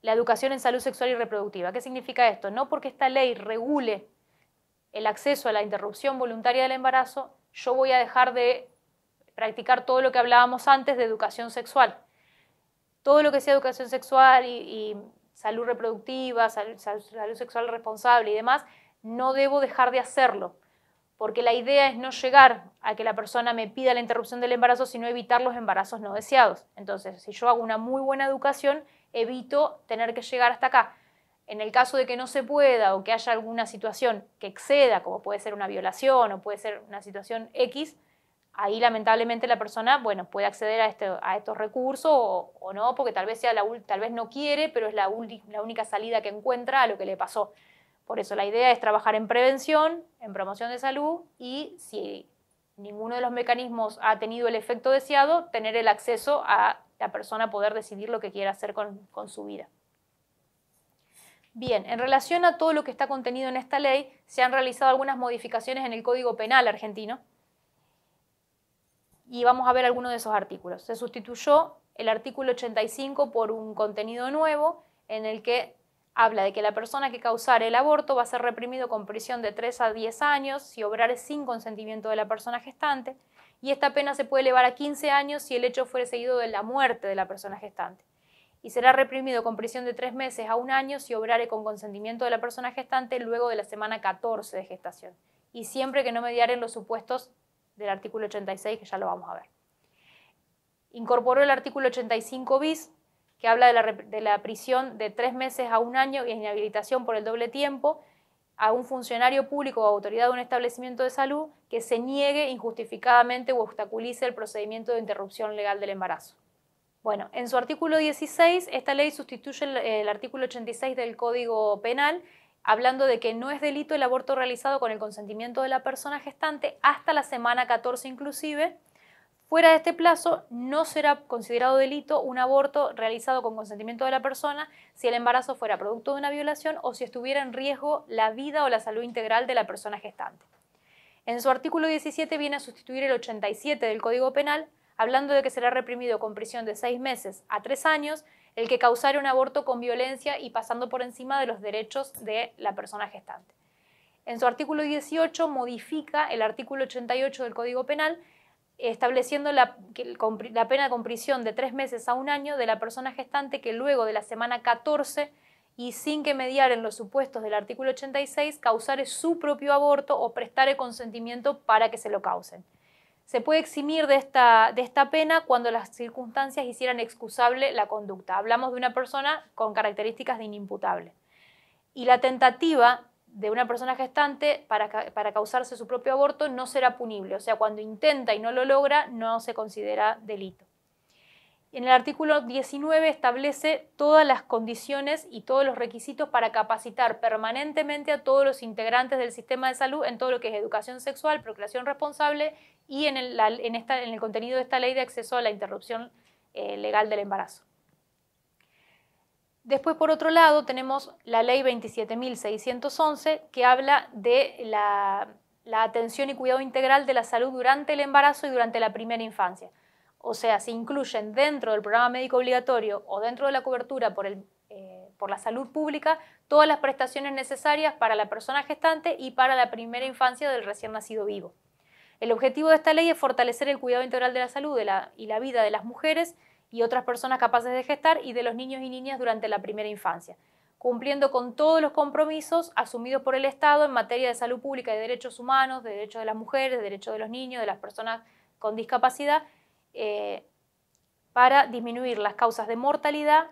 la educación en salud sexual y reproductiva. ¿Qué significa esto? No porque esta ley regule el acceso a la interrupción voluntaria del embarazo, yo voy a dejar de practicar todo lo que hablábamos antes de educación sexual. Todo lo que sea educación sexual y salud reproductiva, salud sexual responsable y demás, no debo dejar de hacerlo, porque la idea es no llegar a que la persona me pida la interrupción del embarazo, sino evitar los embarazos no deseados. Entonces, si yo hago una muy buena educación, evito tener que llegar hasta acá. En el caso de que no se pueda o que haya alguna situación que exceda, como puede ser una violación o puede ser una situación X, ahí lamentablemente la persona, bueno, puede acceder a estos recursos o no, porque tal vez tal vez no quiere, pero es la única salida que encuentra a lo que le pasó. Por eso la idea es trabajar en prevención, en promoción de salud y si ninguno de los mecanismos ha tenido el efecto deseado, tener el acceso a la persona poder decidir lo que quiere hacer con su vida. Bien, en relación a todo lo que está contenido en esta ley, se han realizado algunas modificaciones en el Código Penal argentino y vamos a ver algunos de esos artículos. Se sustituyó el artículo 85 por un contenido nuevo en el que habla de que la persona que causare el aborto va a ser reprimido con prisión de 3 a 10 años si obrare sin consentimiento de la persona gestante, y esta pena se puede elevar a 15 años si el hecho fuere seguido de la muerte de la persona gestante. Y será reprimido con prisión de 3 meses a 1 año si obrare con consentimiento de la persona gestante luego de la semana 14 de gestación, y siempre que no mediaren los supuestos del artículo 86, que ya lo vamos a ver. Incorporó el artículo 85 bis, que habla de la prisión de 3 meses a 1 año y inhabilitación por el doble tiempo a un funcionario público o autoridad de un establecimiento de salud que se niegue injustificadamente o obstaculice el procedimiento de interrupción legal del embarazo. Bueno, en su artículo 16, esta ley sustituye el artículo 86 del Código Penal, hablando de que no es delito el aborto realizado con el consentimiento de la persona gestante hasta la semana 14 inclusive. Fuera de este plazo, no será considerado delito un aborto realizado con consentimiento de la persona si el embarazo fuera producto de una violación o si estuviera en riesgo la vida o la salud integral de la persona gestante. En su artículo 17 viene a sustituir el 87 del Código Penal, hablando de que será reprimido con prisión de 6 meses a 3 años el que causare un aborto con violencia y pasando por encima de los derechos de la persona gestante. En su artículo 18 modifica el artículo 88 del Código Penal, estableciendo la pena con prisión de 3 meses a 1 año de la persona gestante que luego de la semana 14 y sin que mediaren los supuestos del artículo 86 causare su propio aborto o prestare consentimiento para que se lo causen. Se puede eximir de esta pena cuando las circunstancias hicieran excusable la conducta. Hablamos de una persona con características de inimputable. Y la tentativa de una persona gestante para causarse su propio aborto no será punible. O sea, cuando intenta y no lo logra, no se considera delito. En el artículo 19 establece todas las condiciones y todos los requisitos para capacitar permanentemente a todos los integrantes del sistema de salud en todo lo que es educación sexual, procreación responsable y en el contenido de esta ley de acceso a la interrupción legal del embarazo. Después, por otro lado, tenemos la ley 27.611 que habla de la atención y cuidado integral de la salud durante el embarazo y durante la primera infancia. O sea, se incluyen dentro del programa médico obligatorio o dentro de la cobertura por la salud pública todas las prestaciones necesarias para la persona gestante y para la primera infancia del recién nacido vivo. El objetivo de esta ley es fortalecer el cuidado integral de la salud y la vida de las mujeres y otras personas capaces de gestar y de los niños y niñas durante la primera infancia, cumpliendo con todos los compromisos asumidos por el Estado en materia de salud pública y de derechos humanos, de derechos de las mujeres, de derechos de los niños, de las personas con discapacidad, para disminuir las causas de mortalidad,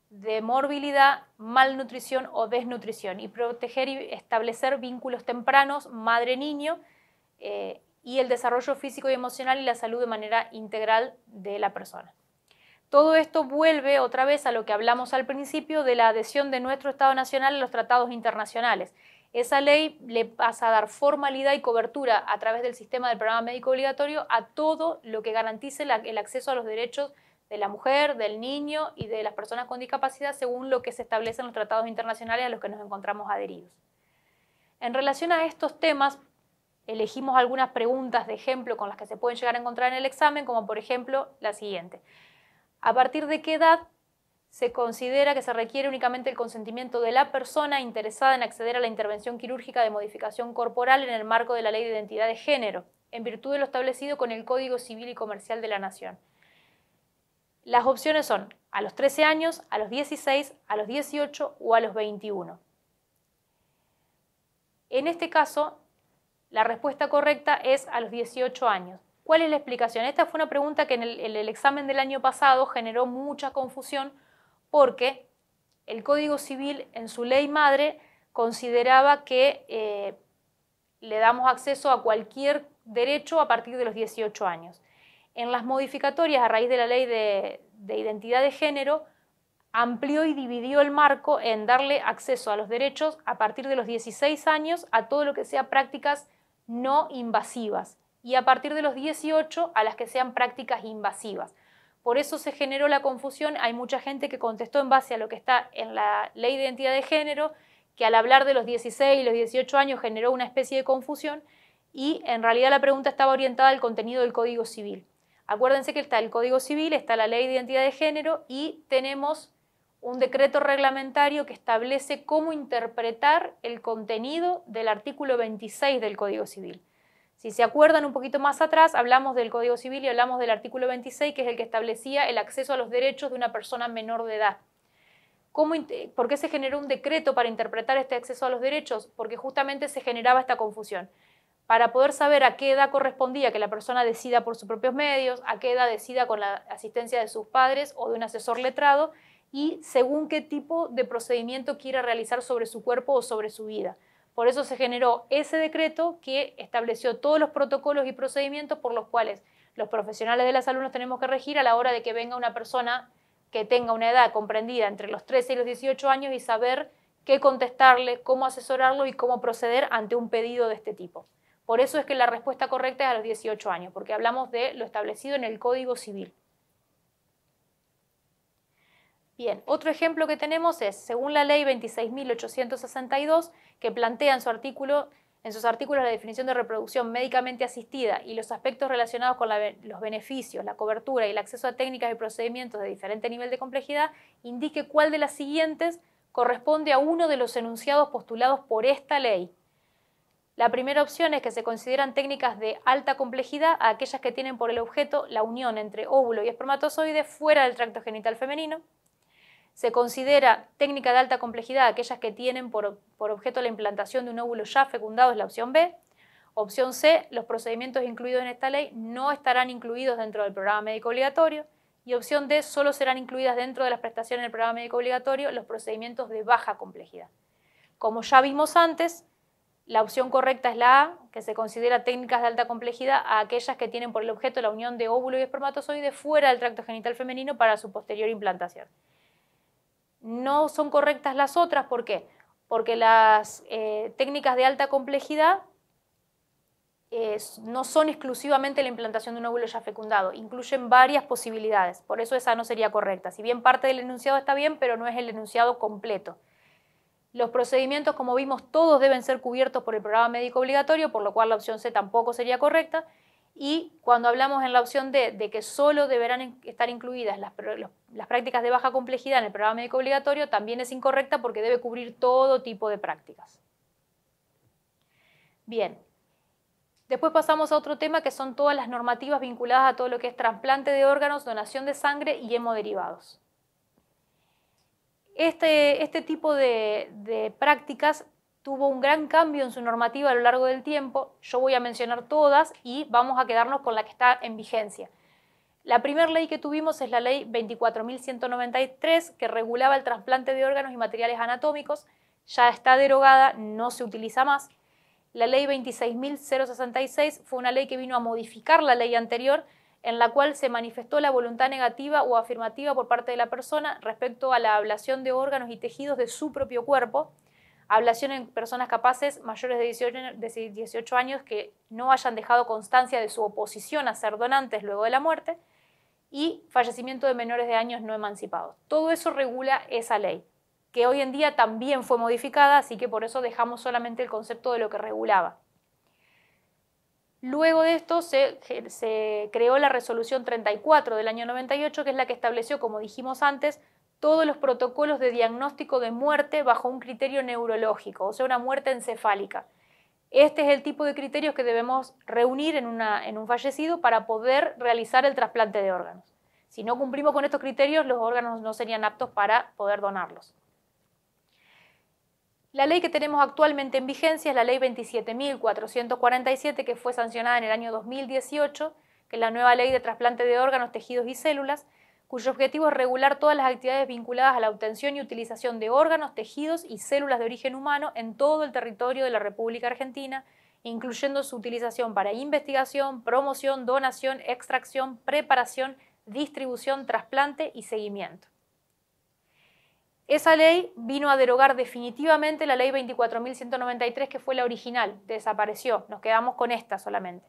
de morbilidad, malnutrición o desnutrición y proteger y establecer vínculos tempranos madre-niño y el desarrollo físico y emocional y la salud de manera integral de la persona. Todo esto vuelve otra vez a lo que hablamos al principio de la adhesión de nuestro Estado Nacional a los tratados internacionales. Esa ley le pasa a dar formalidad y cobertura a través del sistema del programa médico obligatorio a todo lo que garantice el acceso a los derechos de la mujer, del niño y de las personas con discapacidad según lo que se establece en los tratados internacionales a los que nos encontramos adheridos. En relación a estos temas, elegimos algunas preguntas de ejemplo con las que se pueden llegar a encontrar en el examen, como por ejemplo la siguiente. ¿A partir de qué edad se considera que se requiere únicamente el consentimiento de la persona interesada en acceder a la intervención quirúrgica de modificación corporal en el marco de la Ley de Identidad de Género, en virtud de lo establecido con el Código Civil y Comercial de la Nación? Las opciones son a los 13 años, a los 16, a los 18 o a los 21. En este caso, la respuesta correcta es a los 18 años. ¿Cuál es la explicación? Esta fue una pregunta que en el examen del año pasado generó mucha confusión porque el Código Civil en su ley madre consideraba que le damos acceso a cualquier derecho a partir de los 18 años. En las modificatorias a raíz de la ley de identidad de género amplió y dividió el marco en darle acceso a los derechos a partir de los 16 años a todo lo que sea prácticas no invasivas y a partir de los 18 a las que sean prácticas invasivas. Por eso se generó la confusión. Hay mucha gente que contestó en base a lo que está en la Ley de Identidad de Género, que al hablar de los 16 y los 18 años generó una especie de confusión, y en realidad la pregunta estaba orientada al contenido del Código Civil. Acuérdense que está el Código Civil, está la Ley de Identidad de Género y tenemos un decreto reglamentario que establece cómo interpretar el contenido del artículo 26 del Código Civil. Si se acuerdan un poquito más atrás, hablamos del Código Civil y hablamos del artículo 26, que es el que establecía el acceso a los derechos de una persona menor de edad. ¿Por qué se generó un decreto para interpretar este acceso a los derechos? Porque justamente se generaba esta confusión. Para poder saber a qué edad correspondía que la persona decida por sus propios medios, a qué edad decida con la asistencia de sus padres o de un asesor letrado, y según qué tipo de procedimiento quiera realizar sobre su cuerpo o sobre su vida. Por eso se generó ese decreto que estableció todos los protocolos y procedimientos por los cuales los profesionales de la salud nos tenemos que regir a la hora de que venga una persona que tenga una edad comprendida entre los 13 y los 18 años y saber qué contestarle, cómo asesorarlo y cómo proceder ante un pedido de este tipo. Por eso es que la respuesta correcta es a los 18 años, porque hablamos de lo establecido en el Código Civil. Bien, otro ejemplo que tenemos es, según la Ley 26.862, que plantea en sus artículos la definición de reproducción médicamente asistida y los aspectos relacionados con los beneficios, la cobertura y el acceso a técnicas y procedimientos de diferente nivel de complejidad, indique cuál de las siguientes corresponde a uno de los enunciados postulados por esta ley. La primera opción es que se consideran técnicas de alta complejidad a aquellas que tienen por el objeto la unión entre óvulo y espermatozoide fuera del tracto genital femenino. Se considera técnica de alta complejidad aquellas que tienen por objeto la implantación de un óvulo ya fecundado, es la opción B. Opción C, los procedimientos incluidos en esta ley no estarán incluidos dentro del programa médico obligatorio. Y opción D, solo serán incluidas dentro de las prestaciones del programa médico obligatorio los procedimientos de baja complejidad. Como ya vimos antes, la opción correcta es la A, que se considera técnicas de alta complejidad a aquellas que tienen por el objeto la unión de óvulo y espermatozoide fuera del tracto genital femenino para su posterior implantación. No son correctas las otras, ¿por qué? Porque las técnicas de alta complejidad no son exclusivamente la implantación de un óvulo ya fecundado, incluyen varias posibilidades, por eso esa no sería correcta. Si bien parte del enunciado está bien, pero no es el enunciado completo. Los procedimientos, como vimos, todos deben ser cubiertos por el programa médico obligatorio, por lo cual la opción C tampoco sería correcta. Y cuando hablamos en la opción D de que solo deberán estar incluidas las prácticas de baja complejidad en el programa médico obligatorio, también es incorrecta porque debe cubrir todo tipo de prácticas. Bien, después pasamos a otro tema que son todas las normativas vinculadas a todo lo que es trasplante de órganos, donación de sangre y hemoderivados. Este tipo de prácticas tuvo un gran cambio en su normativa a lo largo del tiempo. Yo voy a mencionar todas y vamos a quedarnos con la que está en vigencia. La primera ley que tuvimos es la ley 24.193, que regulaba el trasplante de órganos y materiales anatómicos. Ya está derogada, no se utiliza más. La ley 26.066 fue una ley que vino a modificar la ley anterior, en la cual se manifestó la voluntad negativa o afirmativa por parte de la persona respecto a la ablación de órganos y tejidos de su propio cuerpo. Ablación en personas capaces mayores de 18 años que no hayan dejado constancia de su oposición a ser donantes luego de la muerte, y fallecimiento de menores de años no emancipados. Todo eso regula esa ley, que hoy en día también fue modificada, así que por eso dejamos solamente el concepto de lo que regulaba. Luego de esto se creó la resolución 34 del año 98, que es la que estableció, como dijimos antes, todos los protocolos de diagnóstico de muerte bajo un criterio neurológico, o sea, una muerte encefálica. Este es el tipo de criterios que debemos reunir en un fallecido para poder realizar el trasplante de órganos. Si no cumplimos con estos criterios, los órganos no serían aptos para poder donarlos. La ley que tenemos actualmente en vigencia es la ley 27.447, que fue sancionada en el año 2018, que es la nueva ley de trasplante de órganos, tejidos y células, cuyo objetivo es regular todas las actividades vinculadas a la obtención y utilización de órganos, tejidos y células de origen humano en todo el territorio de la República Argentina, incluyendo su utilización para investigación, promoción, donación, extracción, preparación, distribución, trasplante y seguimiento. Esa ley vino a derogar definitivamente la ley 24.193, que fue la original, desapareció, nos quedamos con esta solamente.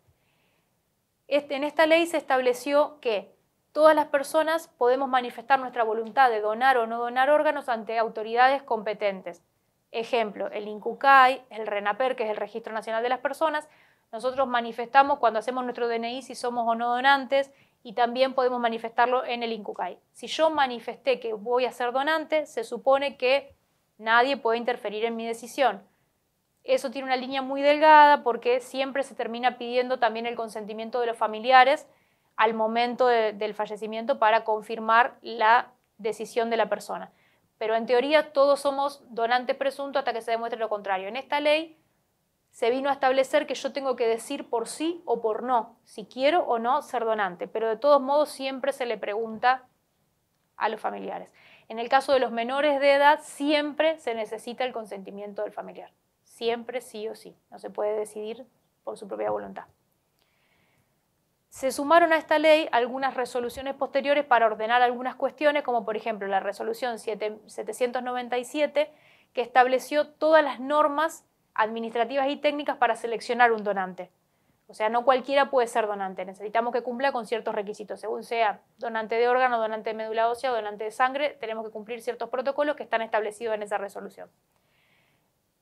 En esta ley se estableció que Todas las personas podemos manifestar nuestra voluntad de donar o no donar órganos ante autoridades competentes. Ejemplo, el INCUCAI, el RENAPER, que es el Registro Nacional de las Personas. Nosotros manifestamos cuando hacemos nuestro DNI si somos o no donantes, y también podemos manifestarlo en el INCUCAI. Si yo manifesté que voy a ser donante, se supone que nadie puede interferir en mi decisión. Eso tiene una línea muy delgada porque siempre se termina pidiendo también el consentimiento de los familiares al momento del fallecimiento para confirmar la decisión de la persona. Pero en teoría todos somos donantes presuntos hasta que se demuestre lo contrario. En esta ley se vino a establecer que yo tengo que decir por sí o por no, si quiero o no ser donante, pero de todos modos siempre se le pregunta a los familiares. En el caso de los menores de edad siempre se necesita el consentimiento del familiar. Siempre sí o sí, no se puede decidir por su propia voluntad. Se sumaron a esta ley algunas resoluciones posteriores para ordenar algunas cuestiones, como por ejemplo la resolución 797, que estableció todas las normas administrativas y técnicas para seleccionar un donante. O sea, no cualquiera puede ser donante, necesitamos que cumpla con ciertos requisitos. Según sea donante de órgano, donante de médula ósea o donante de sangre, tenemos que cumplir ciertos protocolos que están establecidos en esa resolución.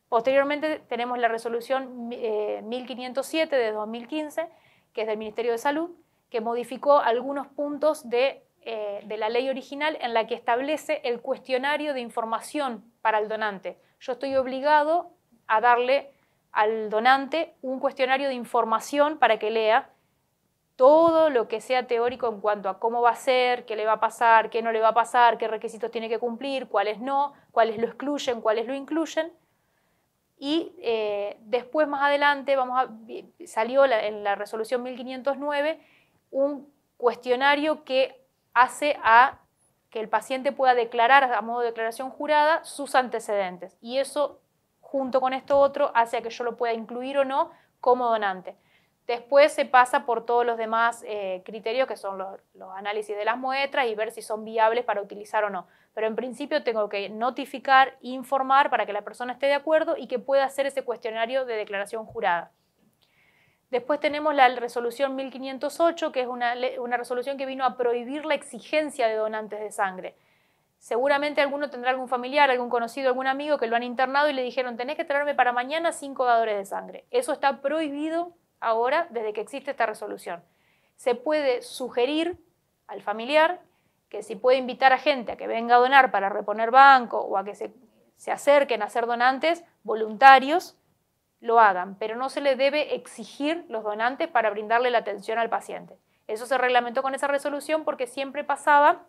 Posteriormente tenemos la resolución 1507 de 2015, que es del Ministerio de Salud, que modificó algunos puntos de la ley original en la que establece el cuestionario de información para el donante. Yo estoy obligado a darle al donante un cuestionario de información para que lea todo lo que sea teórico en cuanto a cómo va a ser, qué le va a pasar, qué no le va a pasar, qué requisitos tiene que cumplir, cuáles no, cuáles lo excluyen, cuáles lo incluyen. Y después, más adelante, salió en la resolución 1509 un cuestionario que hace a que el paciente pueda declarar a modo de declaración jurada sus antecedentes. Y eso, junto con esto otro, hace a que yo lo pueda incluir o no como donante. Después se pasa por todos los demás criterios, que son los análisis de las muestras y ver si son viables para utilizar o no. Pero en principio tengo que notificar, informar para que la persona esté de acuerdo y que pueda hacer ese cuestionario de declaración jurada. Después tenemos la resolución 1508, que es una resolución que vino a prohibir la exigencia de donantes de sangre. Seguramente alguno tendrá algún familiar, algún conocido, algún amigo que lo han internado y le dijeron: tenés que traerme para mañana 5 dadores de sangre. Eso está prohibido ahora desde que existe esta resolución. Se puede sugerir al familiar que si puede invitar a gente a que venga a donar para reponer banco o a que se acerquen a ser donantes voluntarios, lo hagan, pero no se le debe exigir los donantes para brindarle la atención al paciente. Eso se reglamentó con esa resolución porque siempre pasaba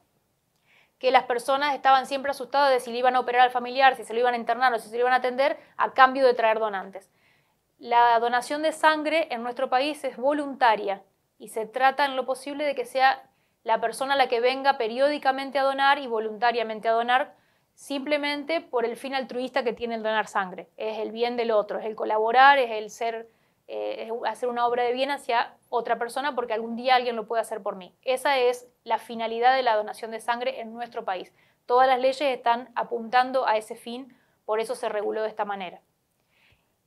que las personas estaban siempre asustadas de si le iban a operar al familiar, si se lo iban a internar o si se lo iban a atender a cambio de traer donantes. La donación de sangre en nuestro país es voluntaria y se trata en lo posible de que sea la persona a la que venga periódicamente a donar y voluntariamente a donar simplemente por el fin altruista que tiene el donar sangre. Es el bien del otro, es el colaborar, es el es hacer una obra de bien hacia otra persona porque algún día alguien lo puede hacer por mí. Esa es la finalidad de la donación de sangre en nuestro país. Todas las leyes están apuntando a ese fin, por eso se reguló de esta manera.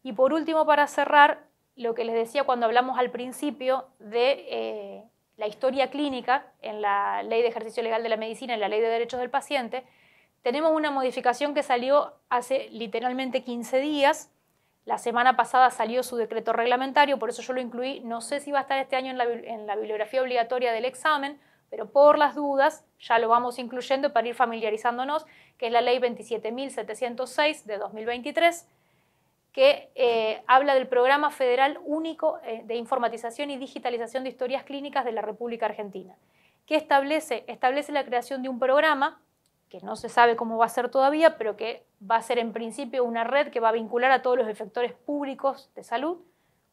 Y por último, para cerrar, lo que les decía cuando hablamos al principio de la historia clínica en la Ley de Ejercicio Legal de la Medicina, en la Ley de Derechos del Paciente, tenemos una modificación que salió hace literalmente 15 días. La semana pasada salió su decreto reglamentario, por eso yo lo incluí. No sé si va a estar este año en la bibliografía obligatoria del examen, pero por las dudas ya lo vamos incluyendo para ir familiarizándonos, que es la Ley 27.706 de 2023, que habla del Programa Federal Único de Informatización y Digitalización de Historias Clínicas de la República Argentina. ¿Qué establece? Establece la creación de un programa que no se sabe cómo va a ser todavía, pero que va a ser en principio una red que va a vincular a todos los efectores públicos de salud,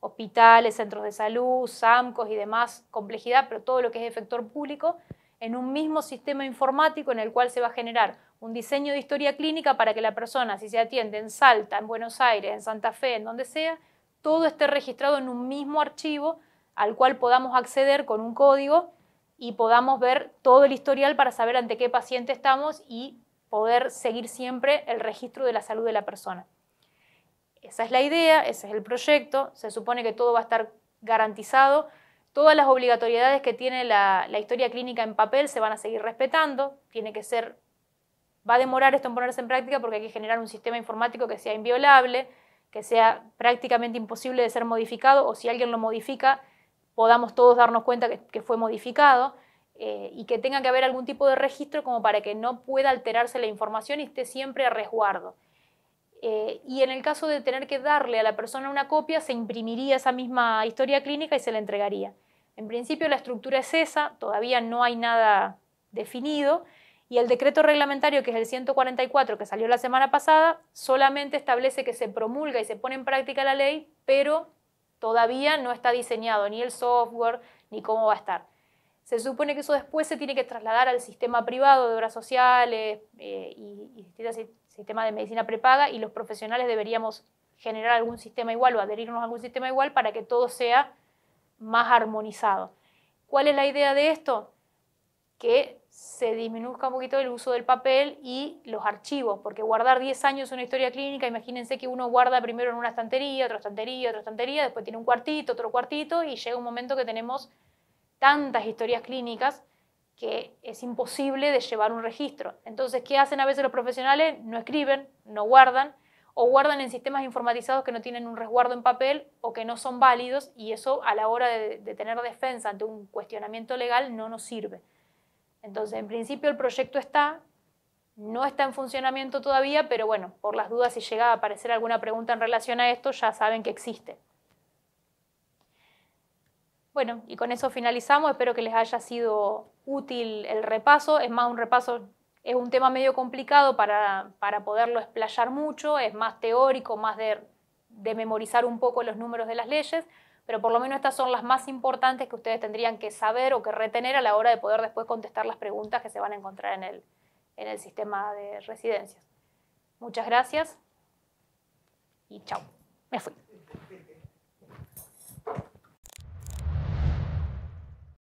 hospitales, centros de salud, SAMCOS y demás complejidad, pero todo lo que es efector público, en un mismo sistema informático en el cual se va a generar un diseño de historia clínica para que la persona, si se atiende en Salta, en Buenos Aires, en Santa Fe, en donde sea, todo esté registrado en un mismo archivo al cual podamos acceder con un código y podamos ver todo el historial para saber ante qué paciente estamos y poder seguir siempre el registro de la salud de la persona. Esa es la idea, ese es el proyecto, se supone que todo va a estar garantizado. Todas las obligatoriedades que tiene la historia clínica en papel se van a seguir respetando, tiene que ser, va a demorar esto en ponerse en práctica porque hay que generar un sistema informático que sea inviolable, que sea prácticamente imposible de ser modificado, o si alguien lo modifica, podamos todos darnos cuenta que fue modificado, y que tenga que haber algún tipo de registro como para que no pueda alterarse la información y esté siempre a resguardo. Y en el caso de tener que darle a la persona una copia, se imprimiría esa misma historia clínica y se la entregaría. En principio la estructura es esa, todavía no hay nada definido, y el decreto reglamentario, que es el 144, que salió la semana pasada, solamente establece que se promulga y se pone en práctica la ley, pero todavía no está diseñado ni el software ni cómo va a estar. Se supone que eso después se tiene que trasladar al sistema privado de obras sociales y distintos sistemas de medicina prepaga, y los profesionales deberíamos generar algún sistema igual o adherirnos a algún sistema igual para que todo sea más armonizado. ¿Cuál es la idea de esto? Que se disminuzca un poquito el uso del papel y los archivos, porque guardar 10 años una historia clínica, imagínense que uno guarda primero en una estantería, otra estantería, otra estantería, después tiene un cuartito, otro cuartito, y llega un momento que tenemos tantas historias clínicas que es imposible de llevar un registro. Entonces, ¿qué hacen a veces los profesionales? No escriben, no guardan, o guardan en sistemas informatizados que no tienen un resguardo en papel o que no son válidos, y eso a la hora de tener defensa ante un cuestionamiento legal no nos sirve. Entonces, en principio el proyecto está, no está en funcionamiento todavía, pero bueno, por las dudas, si llega a aparecer alguna pregunta en relación a esto, ya saben que existe. Bueno, y con eso finalizamos. Espero que les haya sido útil el repaso. Es más, un repaso es un tema medio complicado para poderlo explayar mucho, es más teórico, más de memorizar un poco los números de las leyes, pero por lo menos estas son las más importantes que ustedes tendrían que saber o que retener a la hora de poder después contestar las preguntas que se van a encontrar en el sistema de residencias. Muchas gracias y chao. Me fui.